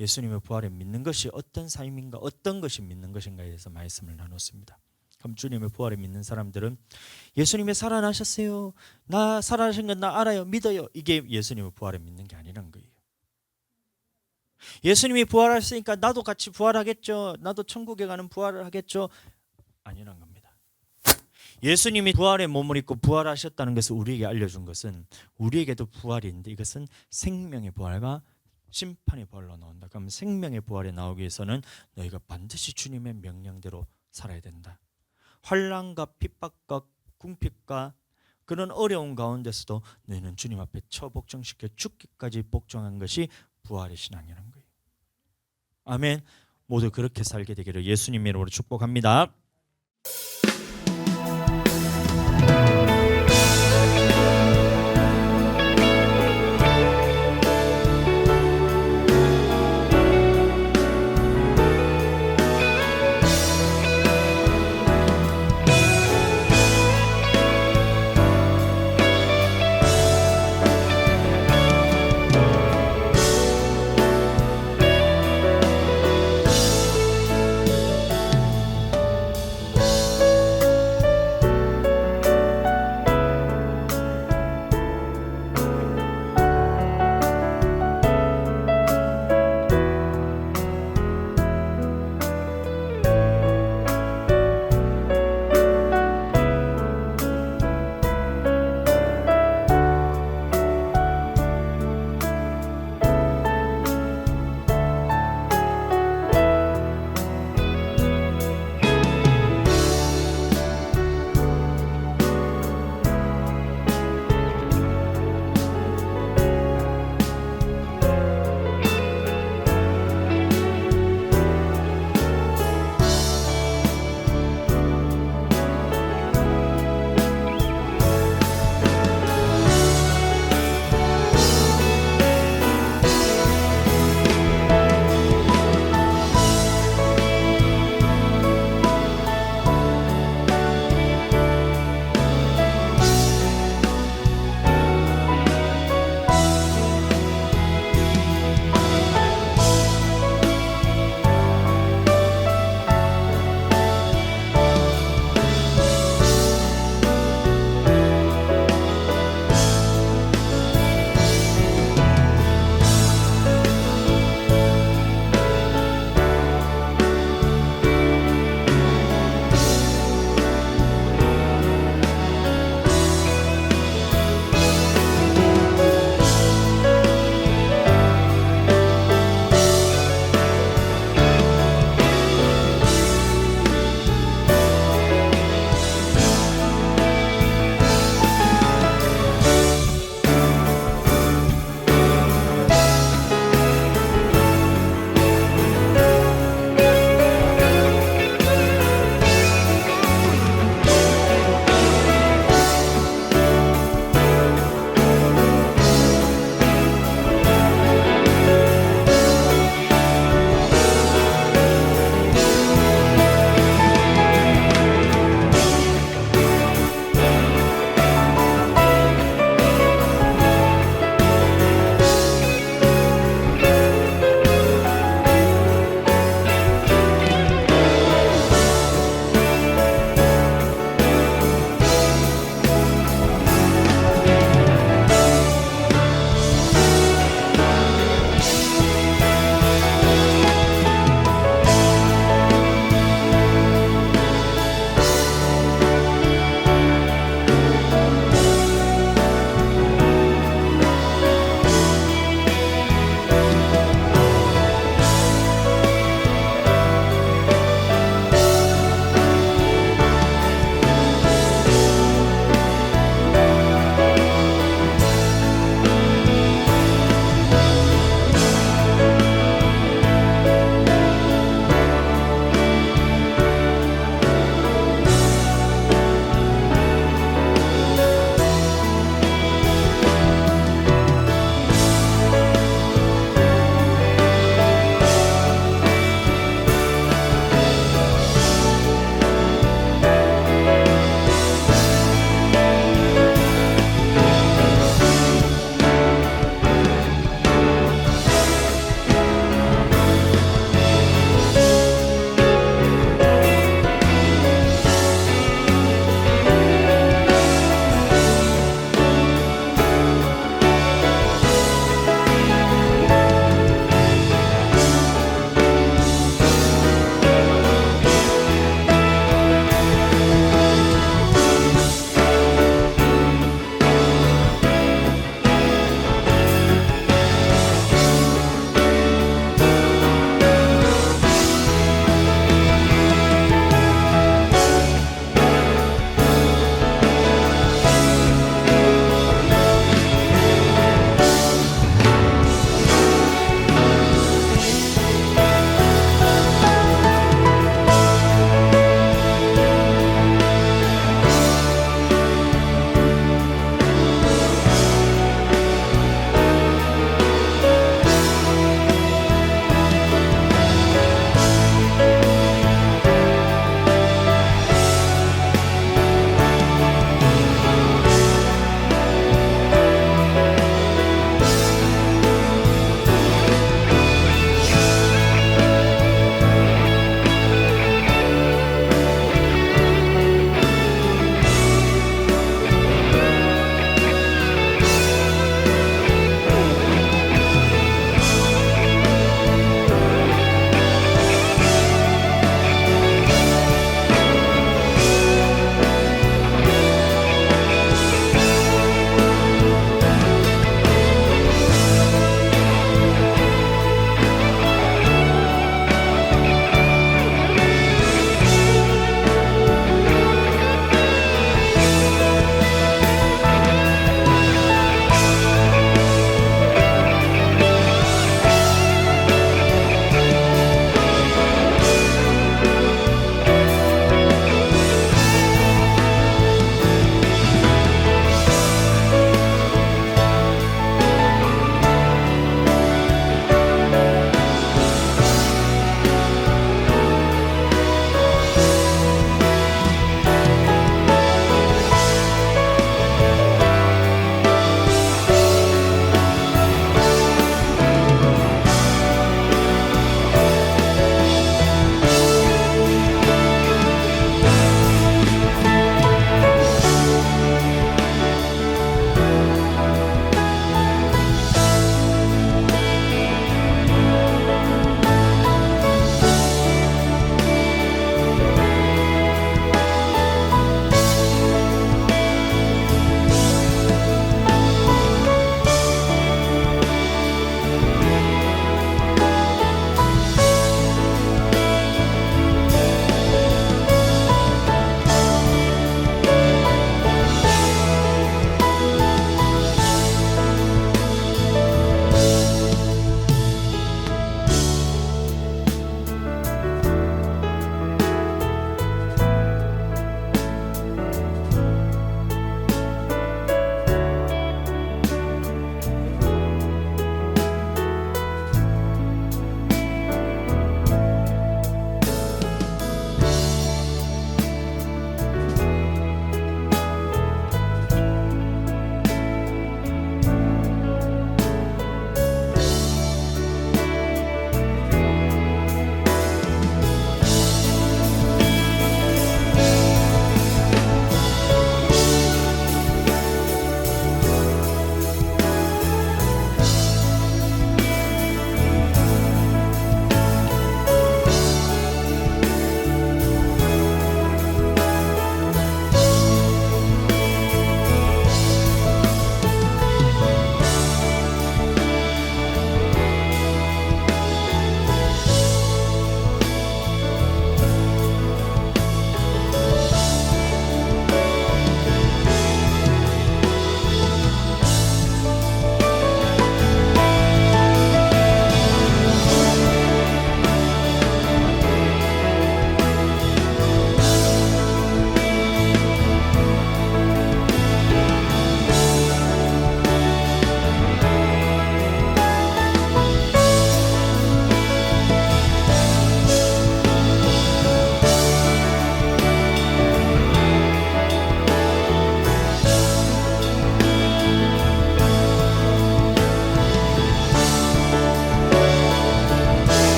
예수님의 부활을 믿는 것이 어떤 삶인가? 어떤 것이 믿는 것인가에 대해서 말씀을 나눴습니다. 그럼 주님의 부활을 믿는 사람들은 예수님이 살아나셨어요. 나 살아나신 건 나 알아요. 믿어요. 이게 예수님의 부활을 믿는 게 아니란 거예요. 예수님이 부활하셨으니까 나도 같이 부활하겠죠. 나도 천국에 가는 부활을 하겠죠. 아니란 겁니다. 예수님이 부활의 몸을 입고 부활하셨다는 것을 우리에게 알려준 것은 우리에게도 부활이 있는데 이것은 생명의 부활과 심판의 부활로 나온다. 그럼 생명의 부활에 나오기 위해서는 너희가 반드시 주님의 명령대로 살아야 된다. 환난과 핍박과 궁핍과 그런 어려운 가운데서도 너희는 주님 앞에 처복종시켜 죽기까지 복종한 것이 부활의 신앙이라는 거예요. 아멘. 모두 그렇게 살게 되기를 예수님의 이름으로 축복합니다.